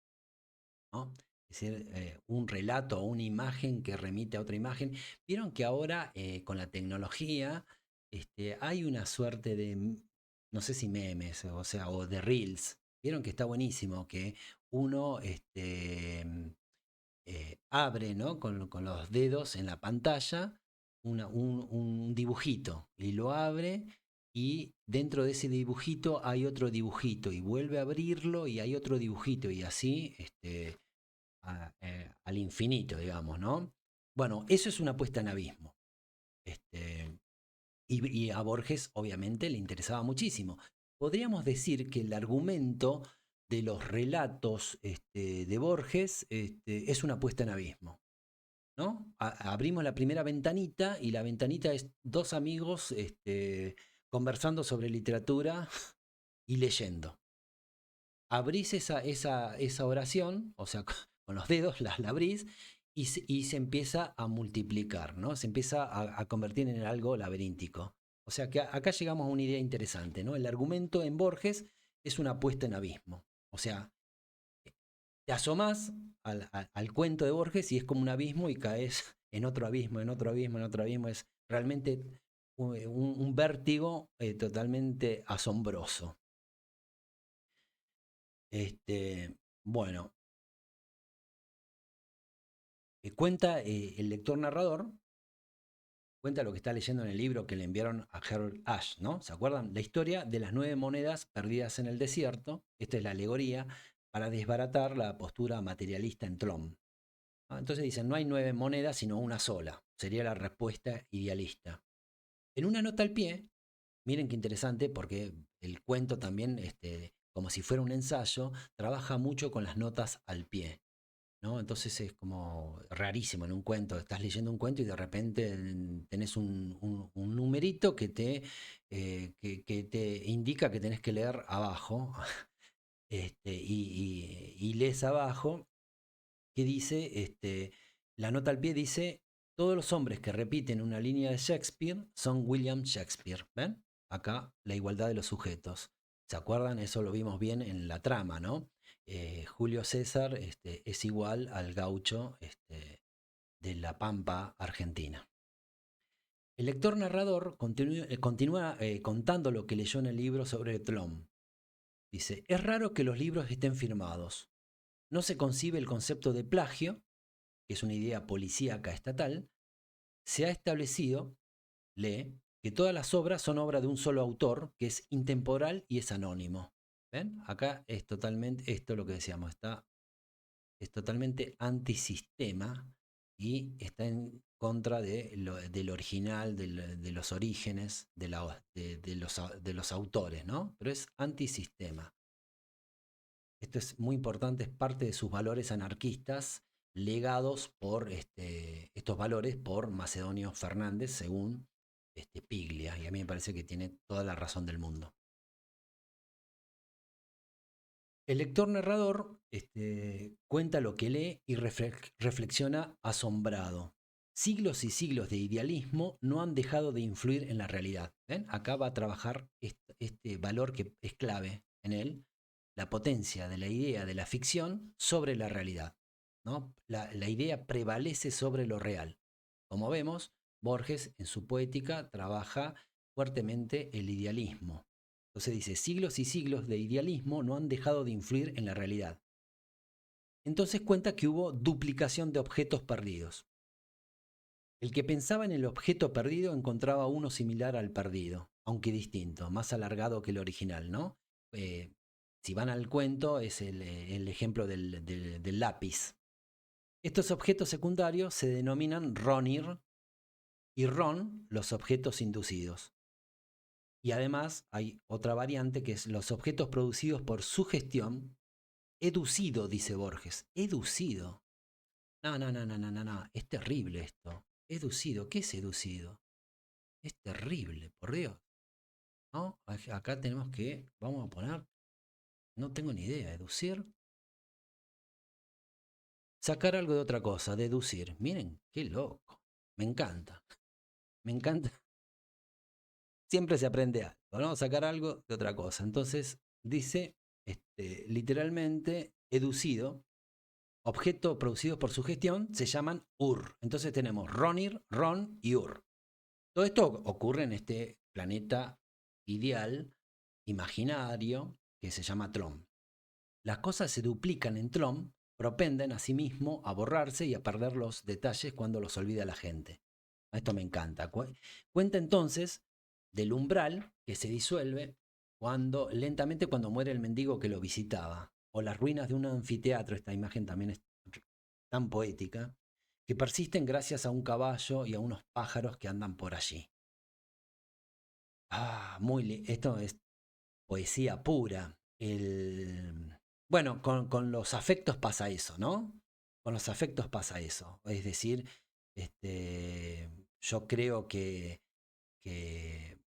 ¿no? Es decir, un relato o una imagen que remite a otra imagen. Vieron que ahora con la tecnología hay una suerte de, no sé si memes, o sea, o de reels. Vieron que está buenísimo que uno abre, ¿no? Con los dedos en la pantalla un dibujito y lo abre y dentro de ese dibujito hay otro dibujito y vuelve a abrirlo y hay otro dibujito y así al infinito, digamos, ¿no? Bueno, eso es una puesta en abismo. Este, y a Borges obviamente le interesaba muchísimo. Podríamos decir que el argumento de los relatos de Borges es una puesta en abismo, ¿no? Abrimos la primera ventanita y la ventanita es dos amigos conversando sobre literatura y leyendo. Abrís esa oración, o sea, con los dedos la abrís y se empieza a multiplicar, ¿no? Se empieza a convertir en algo laberíntico. O sea que acá llegamos a una idea interesante, ¿no? El argumento en Borges es una puesta en abismo. O sea, te asomás al cuento de Borges y es como un abismo y caes en otro abismo, en otro abismo, en otro abismo. Es realmente un vértigo totalmente asombroso. Bueno, cuenta el lector narrador, cuenta lo que está leyendo en el libro que le enviaron a Harold Ash, ¿no? ¿Se acuerdan? La historia de las 9 monedas perdidas en el desierto. Esta es la alegoría para desbaratar la postura materialista en Tlön. Entonces dicen, no hay 9 monedas, sino una sola. Sería la respuesta idealista. En una nota al pie, miren qué interesante, porque el cuento también, como si fuera un ensayo, trabaja mucho con las notas al pie, ¿no? Entonces es como rarísimo en un cuento. Estás leyendo un cuento y de repente tenés un numerito que te indica que tenés que leer abajo. Y lees abajo que dice, la nota al pie dice, todos los hombres que repiten una línea de Shakespeare son William Shakespeare. ¿Ven? Acá la igualdad de los sujetos. ¿Se acuerdan? Eso lo vimos bien en la trama, ¿no? Julio César es igual al gaucho de la Pampa Argentina. El lector narrador continúa contando lo que leyó en el libro sobre Tlön. Dice, es raro que los libros estén firmados. No se concibe el concepto de plagio, que es una idea policíaca estatal. Se ha establecido, lee, que todas las obras son obra de un solo autor, que es intemporal y es anónimo. ¿Ven? Acá es totalmente, esto es lo que decíamos, es totalmente antisistema y está en contra del original, de los orígenes de los autores, ¿no? Pero es antisistema. Esto es muy importante, es parte de sus valores anarquistas legados por estos valores por Macedonio Fernández, según Piglia, y a mí me parece que tiene toda la razón del mundo. El lector narrador cuenta lo que lee y reflexiona asombrado. Siglos y siglos de idealismo no han dejado de influir en la realidad. ¿Ven? Acá va a trabajar este valor que es clave en él, la potencia de la idea de la ficción sobre la realidad, ¿no? La idea prevalece sobre lo real. Como vemos, Borges en su poética trabaja fuertemente el idealismo. Entonces dice, siglos y siglos de idealismo no han dejado de influir en la realidad. Entonces cuenta que hubo duplicación de objetos perdidos. El que pensaba en el objeto perdido encontraba uno similar al perdido, aunque distinto, más alargado que el original, ¿no? Eh, si van al cuento, es el ejemplo del lápiz. Estos objetos secundarios se denominan Ronir y Ron los objetos inducidos. Y además hay otra variante que es los objetos producidos por sugestión, educido, dice Borges. Educido. No, no, no, no, no, no, no. Es terrible esto. Educido. ¿Qué es educido? Es terrible, por Dios. ¿No? Acá tenemos que, vamos a poner, no tengo ni idea, educir. Sacar algo de otra cosa, deducir. Miren, qué loco. Me encanta. Me encanta. Siempre se aprende algo, ¿no? Sacar algo de otra cosa. Entonces, dice, literalmente, educido, objeto producido por sugestión, se llaman UR. Entonces tenemos Ronir, Ron y UR. Todo esto ocurre en este planeta ideal, imaginario, que se llama Trom. Las cosas se duplican en Trom, propenden a sí mismo a borrarse y a perder los detalles cuando los olvida la gente. Esto me encanta. Cuenta entonces del umbral que se disuelve lentamente cuando muere el mendigo que lo visitaba, o las ruinas de un anfiteatro, esta imagen también es tan poética, que persisten gracias a un caballo y a unos pájaros que andan por allí. Esto es poesía pura. Bueno, con los afectos pasa eso, ¿no? Con los afectos pasa eso. Es decir, yo creo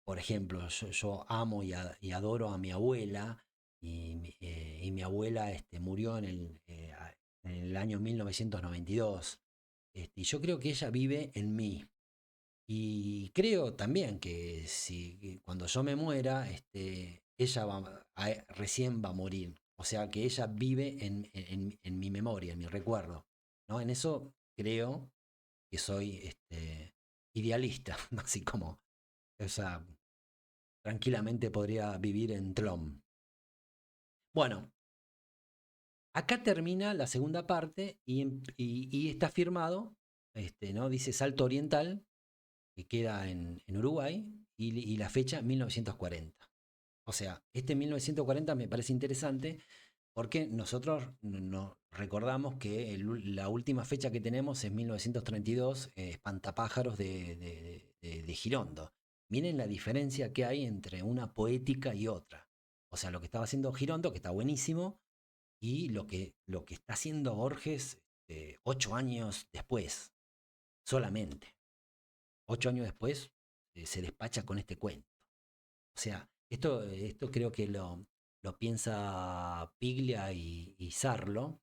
por ejemplo, yo amo y adoro a mi abuela y mi abuela murió en el año 1992. Y yo creo que ella vive en mí. Y creo también que si cuando yo me muera, ella recién va a morir. O sea que ella vive en mi memoria, en mi recuerdo. ¿No? En eso creo que soy idealista, así como, o sea, tranquilamente podría vivir en Tlom. Bueno, acá termina la segunda parte y está firmado, ¿no? Dice Salto Oriental, que queda en Uruguay, y la fecha 1940. O sea, 1940 me parece interesante porque nosotros nos recordamos que la última fecha que tenemos es 1932, Espantapájaros de Girondo. Miren la diferencia que hay entre una poética y otra. O sea, lo que estaba haciendo Girondo, que está buenísimo, y lo que está haciendo Borges 8 años después, solamente. 8 años después se despacha con este cuento. O sea, esto creo que lo piensa Piglia y Sarlo,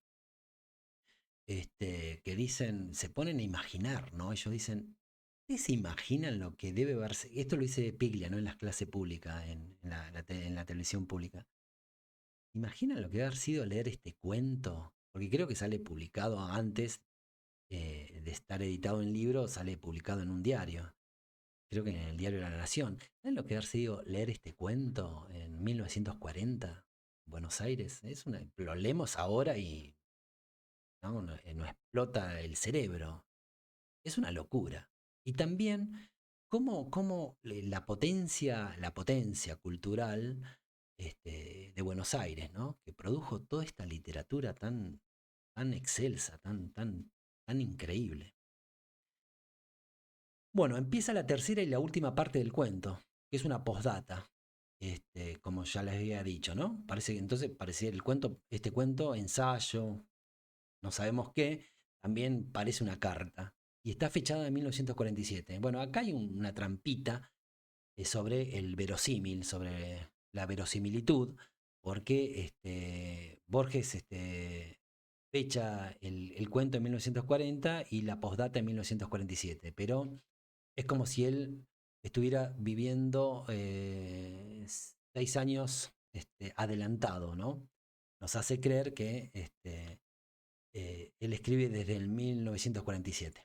que dicen, se ponen a imaginar, ¿no? Ellos dicen, ¿ustedes se imaginan lo que debe verse? Esto lo dice Piglia, ¿no? En las clases públicas, en la televisión pública. ¿Imaginan lo que debe haber sido leer este cuento? Porque creo que sale publicado antes de estar editado en libro, sale publicado en un diario. Creo que en el diario La Nación. ¿Saben lo que haber sido leer este cuento en 1940, en Buenos Aires? Lo leemos ahora y nos explota el cerebro. Es una locura. Y también cómo la potencia cultural de Buenos Aires, ¿no? Que produjo toda esta literatura tan excelsa, tan increíble. Bueno, empieza la tercera y la última parte del cuento, que es una postdata, como ya les había dicho, ¿no? Entonces parecía este cuento, ensayo, no sabemos qué, también parece una carta. Y está fechada en 1947. Bueno, acá hay una trampita sobre el verosímil, sobre la verosimilitud, porque Borges fecha el cuento en 1940 y la postdata en 1947, pero es como si él estuviera viviendo 6 años adelantado, ¿no? Nos hace creer que él escribe desde el 1947.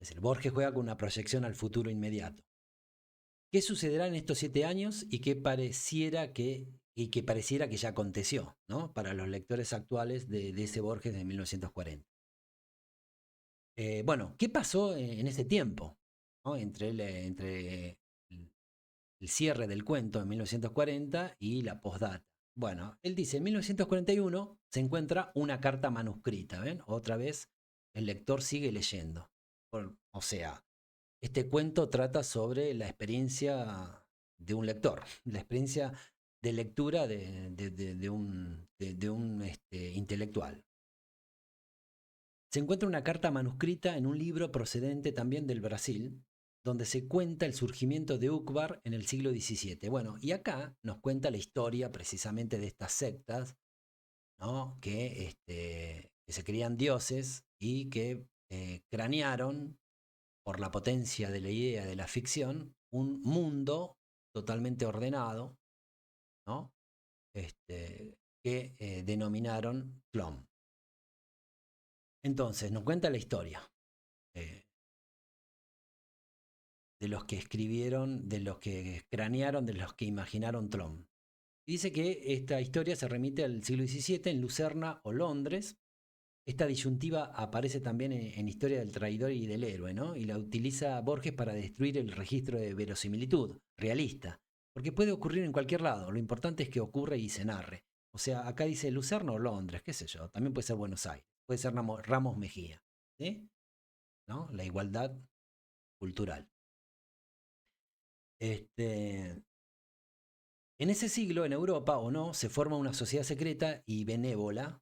Es decir, Borges juega con una proyección al futuro inmediato. ¿Qué sucederá en estos 7 años y que pareciera que ya aconteció, ¿no? Para los lectores actuales de ese Borges de 1940? Bueno, ¿qué pasó en ese tiempo? ¿No? Entre el cierre del cuento en 1940 y la postdata. Bueno, él dice, en 1941 se encuentra una carta manuscrita, ¿ven? Otra vez el lector sigue leyendo. O sea, este cuento trata sobre la experiencia de un lector, la experiencia de lectura de un intelectual. Se encuentra una carta manuscrita en un libro procedente también del Brasil, donde se cuenta el surgimiento de Ukbar en el siglo XVII. Bueno, y acá nos cuenta la historia precisamente de estas sectas, ¿no? Que se creían dioses y que cranearon, por la potencia de la idea de la ficción, un mundo totalmente ordenado, ¿no? Que denominaron Tlön. Entonces, nos cuenta la historia. eh, de los que escribieron, de los que cranearon, de los que imaginaron Tlön. Dice que esta historia se remite al siglo XVII en Lucerna o Londres. Esta disyuntiva aparece también en Historia del traidor y del héroe, ¿no? Y la utiliza Borges para destruir el registro de verosimilitud, realista, porque puede ocurrir en cualquier lado, lo importante es que ocurra y se narre. O sea, acá dice Lucerna o Londres, qué sé yo, también puede ser Buenos Aires, puede ser Ramos Mejía, ¿sí? ¿No? La igualdad cultural. Este, En ese siglo, en Europa o no, se forma una sociedad secreta y benévola.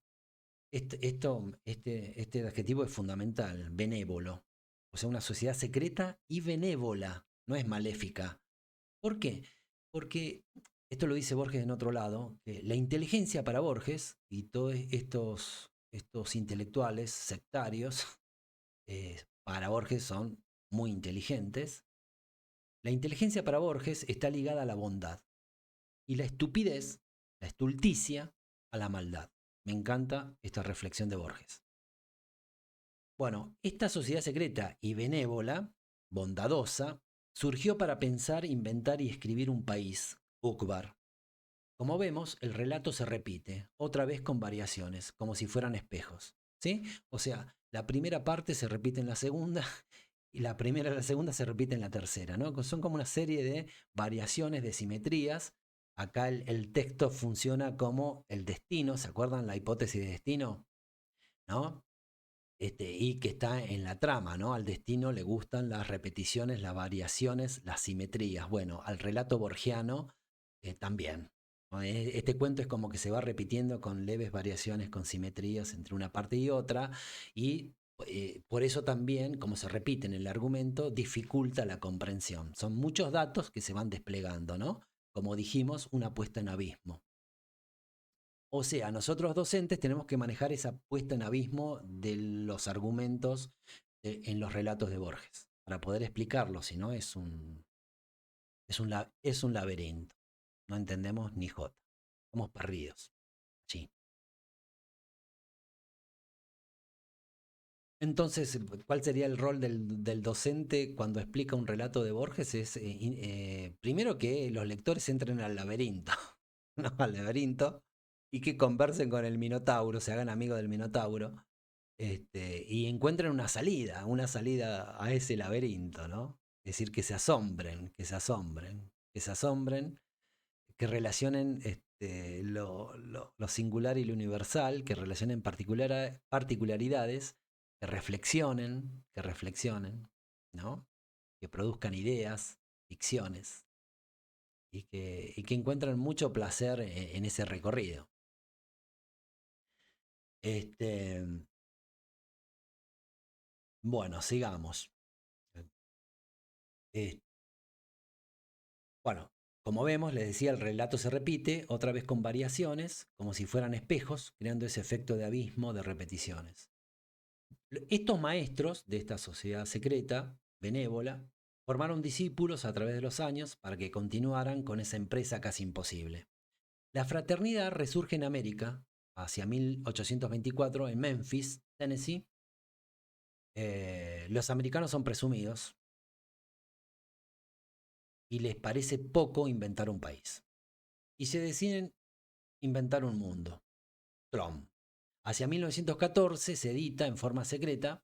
Este adjetivo es fundamental, benévolo. O sea, una sociedad secreta y benévola, no es maléfica. ¿Por qué? Porque, esto lo dice Borges en otro lado, que la inteligencia para Borges y todos estos intelectuales sectarios, para Borges son muy inteligentes. La inteligencia para Borges está ligada a la bondad y la estupidez, la estulticia, a la maldad. Me encanta esta reflexión de Borges. Bueno, esta sociedad secreta y benévola, bondadosa, surgió para pensar, inventar y escribir un país, Ukbar. Como vemos, el relato se repite, otra vez con variaciones, como si fueran espejos. ¿Sí? O sea, la primera parte se repite en la segunda y la primera y la segunda se repite en la tercera, ¿no? Son como una serie de variaciones, de simetrías. Acá el texto funciona como el destino, ¿se acuerdan la hipótesis de destino? ¿No? Y que está en la trama, ¿no? Al destino le gustan las repeticiones, las variaciones, las simetrías. Bueno, al relato borgiano también. ¿No? Este cuento es como que se va repitiendo con leves variaciones, con simetrías entre una parte y otra, y por eso también, como se repite en el argumento, dificulta la comprensión. Son muchos datos que se van desplegando, ¿no? Como dijimos, una puesta en abismo. O sea, nosotros docentes tenemos que manejar esa puesta en abismo de los argumentos en los relatos de Borges, para poder explicarlo, si no es un laberinto. No entendemos ni jota. Somos perdidos. Sí. Entonces, ¿cuál sería el rol del docente cuando explica un relato de Borges? Es primero que los lectores entren al laberinto, ¿no? Al laberinto, y que conversen con el Minotauro, se hagan amigos del Minotauro, y encuentren una salida a ese laberinto, ¿no? Es decir, que se asombren, que se asombren, que se asombren, que relacionen lo singular y lo universal, que relacionen particularidades, que reflexionen, ¿no? Que produzcan ideas, ficciones, y que encuentren mucho placer en ese recorrido. Este, bueno, sigamos. Eh, bueno, como vemos, les decía, el relato se repite, otra vez con variaciones, como si fueran espejos, creando ese efecto de abismo de repeticiones. Estos maestros de esta sociedad secreta, benévola, formaron discípulos a través de los años para que continuaran con esa empresa casi imposible. La fraternidad resurge en América hacia 1824 en Memphis, Tennessee. Los americanos son presumidos y les parece poco inventar un país. Y se deciden inventar un mundo, Trump. Hacia 1914 se edita en forma secreta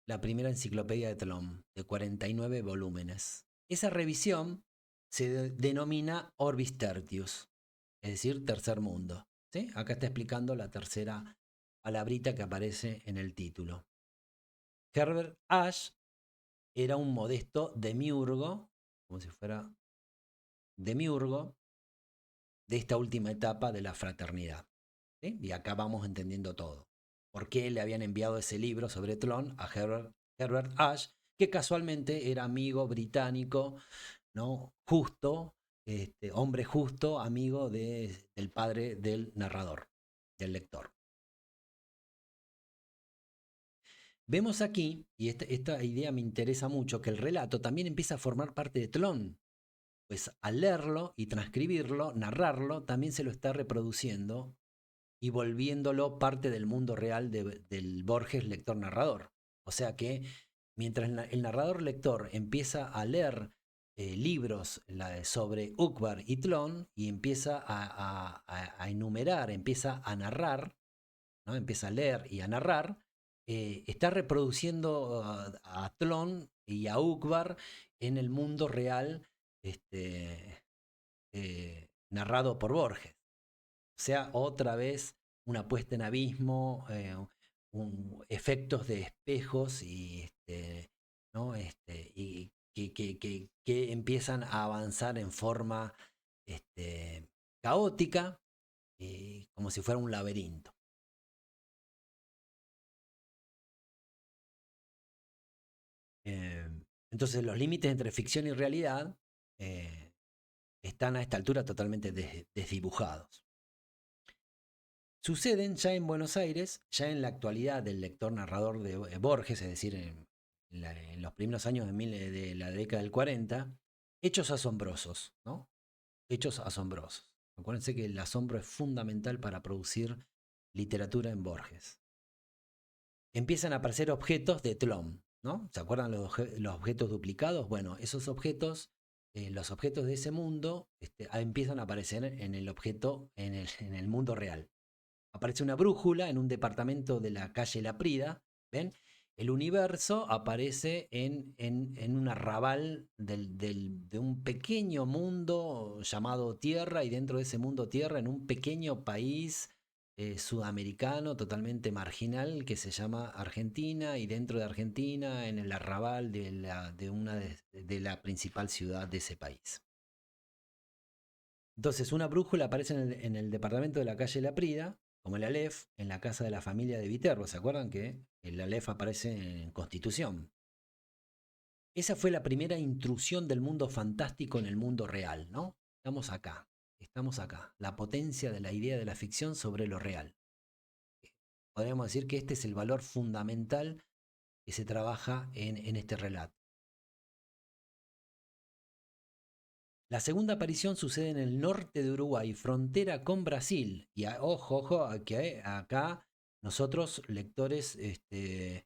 la primera enciclopedia de Tlön, de 49 volúmenes. Esa revisión se denomina Orbis Tertius, es decir, tercer mundo. ¿Sí? Acá está explicando la tercera palabrita que aparece en el título. Herbert Ash era un modesto demiurgo, como si fuera demiurgo, de esta última etapa de la fraternidad. ¿Sí? Y acá vamos entendiendo todo. ¿Por qué le habían enviado ese libro sobre Tlön a Herbert Ash, que casualmente era amigo británico, ¿no? Justo, hombre justo, amigo del padre del narrador, del lector? Vemos aquí, y esta idea me interesa mucho, que el relato también empieza a formar parte de Tlön, pues al leerlo y transcribirlo, narrarlo, también se lo está reproduciendo y volviéndolo parte del mundo real del Borges lector-narrador. O sea que mientras el narrador-lector empieza a leer libros sobre Uqbar y Tlön y empieza a enumerar, empieza a narrar, ¿no? Empieza a leer y a narrar, está reproduciendo a Tlön y a Uqbar en el mundo real narrado por Borges. O sea, otra vez una puesta en abismo, efectos de espejos y, ¿no? Y que empiezan a avanzar en forma caótica, como si fuera un laberinto. Eh, entonces los límites entre ficción y realidad eh, están a esta altura totalmente desdibujados. Suceden ya en Buenos Aires, ya en la actualidad del lector narrador de Borges, es decir, en los primeros años de la década del 40, hechos asombrosos, ¿no? Hechos asombrosos. Acuérdense que el asombro es fundamental para producir literatura en Borges. Empiezan a aparecer objetos de Tlön, ¿no? ¿Se acuerdan los objetos duplicados? Bueno, esos objetos, los objetos de ese mundo, empiezan a aparecer en el objeto, en el mundo real. Aparece una brújula en un departamento de la calle Laprida, ¿ven? El universo aparece en un arrabal de un pequeño mundo llamado Tierra, y dentro de ese mundo Tierra, en un pequeño país sudamericano totalmente marginal que se llama Argentina, y dentro de Argentina, en el arrabal de la principal ciudad de ese país. Entonces, una brújula aparece en el departamento de la calle Laprida, como el Aleph, en la casa de la familia de Viterbo. ¿Se acuerdan que el Aleph aparece en Constitución? Esa fue la primera intrusión del mundo fantástico en el mundo real, ¿no? Estamos acá, estamos acá. La potencia de la idea de la ficción sobre lo real. Podríamos decir que este es el valor fundamental que se trabaja en este relato. La segunda aparición sucede en el norte de Uruguay, frontera con Brasil. Y ojo, ojo, que acá nosotros, lectores de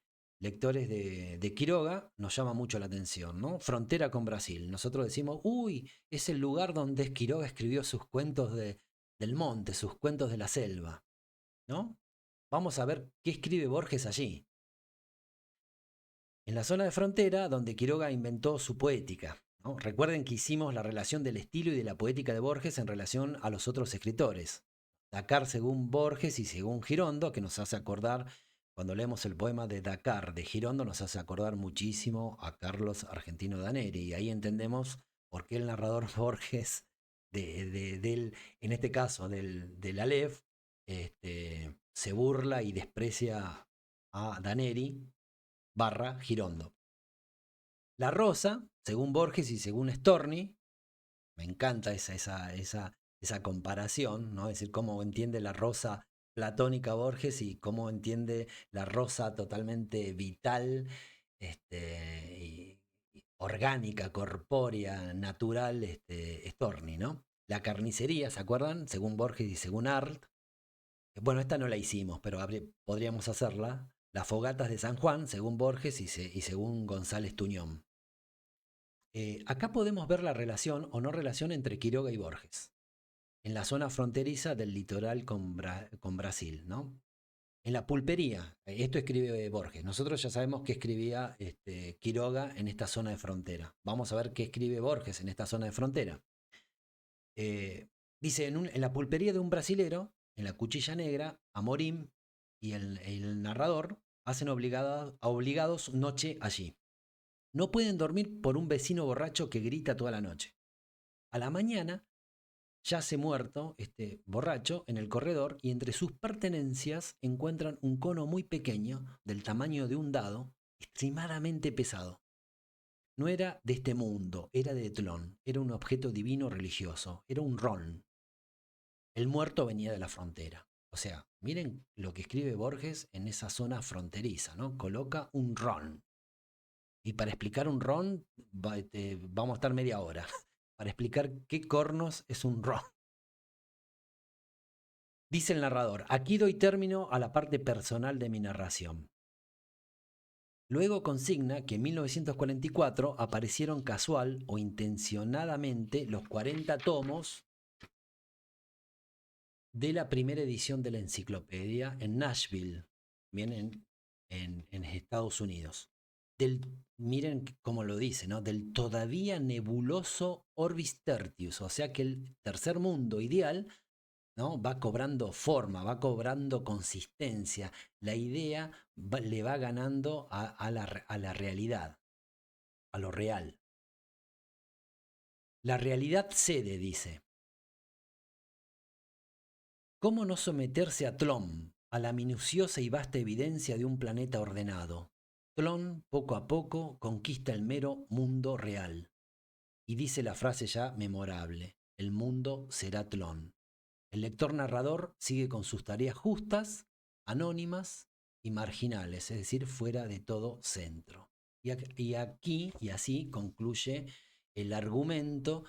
Quiroga, nos llama mucho la atención, ¿no? Frontera con Brasil. Nosotros decimos, uy, es el lugar donde Quiroga escribió sus cuentos del monte, sus cuentos de la selva, ¿no? Vamos a ver qué escribe Borges allí. En la zona de frontera donde Quiroga inventó su poética, ¿no? Recuerden que hicimos la relación del estilo y de la poética de Borges en relación a los otros escritores. Dakar según Borges y según Girondo, que nos hace acordar, cuando leemos el poema de Dakar de Girondo, nos hace acordar muchísimo a Carlos Argentino Daneri. Y ahí entendemos por qué el narrador Borges, en este caso del Aleph, se burla y desprecia a Daneri barra Girondo. La rosa, según Borges y según Storni, me encanta esa comparación, ¿no? Es decir, cómo entiende la rosa platónica Borges y cómo entiende la rosa totalmente vital, y orgánica, corpórea, natural, Storni, ¿no? La carnicería, ¿se acuerdan? Según Borges y según Arlt. Bueno, esta no la hicimos, pero podríamos hacerla. Las fogatas de San Juan, según Borges y según González Tuñón. Acá podemos ver la relación o no relación entre Quiroga y Borges, en la zona fronteriza del litoral con Brasil, ¿no? En la pulpería, esto escribe Borges. Nosotros ya sabemos que escribía Quiroga en esta zona de frontera. Vamos a ver qué escribe Borges en esta zona de frontera. Eh, Dice, en la pulpería de un brasilero, en la Cuchilla Negra, Amorim y el narrador hacen obligados noche allí. No pueden dormir por un vecino borracho que grita toda la noche. A la mañana yace muerto este borracho en el corredor y entre sus pertenencias encuentran un cono muy pequeño, del tamaño de un dado, extremadamente pesado. No era de este mundo, era de Tlón, era un objeto divino religioso, era un ron. El muerto venía de la frontera. O sea, miren lo que escribe Borges en esa zona fronteriza, ¿no? Coloca un ron. Y para explicar un ron, vamos a estar media hora. Para explicar qué cornos es un ron. Dice el narrador, aquí doy término a la parte personal de mi narración. Luego consigna que en 1944 aparecieron casual o intencionadamente los 40 tomos de la primera edición de la enciclopedia en Nashville, bien en Estados Unidos. Miren cómo lo dice, ¿no? Del todavía nebuloso Orbis Tertius, o sea que el tercer mundo ideal, ¿no? Va cobrando forma, va cobrando consistencia, la idea le va ganando a la realidad, a lo real. La realidad cede, dice. ¿Cómo no someterse a Tlön, a la minuciosa y vasta evidencia de un planeta ordenado? Tlön, poco a poco, conquista el mero mundo real. Y dice la frase ya memorable, el mundo será Tlön. El lector narrador sigue con sus tareas justas, anónimas y marginales, es decir, fuera de todo centro. Y aquí, y así concluye el argumento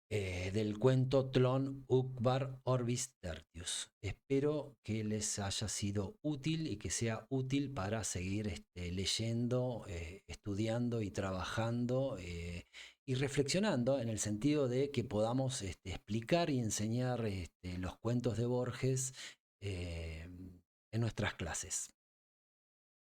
del cuento Tlön Uqbar Orbis Tertius. Espero que les haya sido útil y que sea útil para seguir leyendo, estudiando y trabajando y reflexionando en el sentido de que podamos explicar y enseñar los cuentos de Borges en nuestras clases.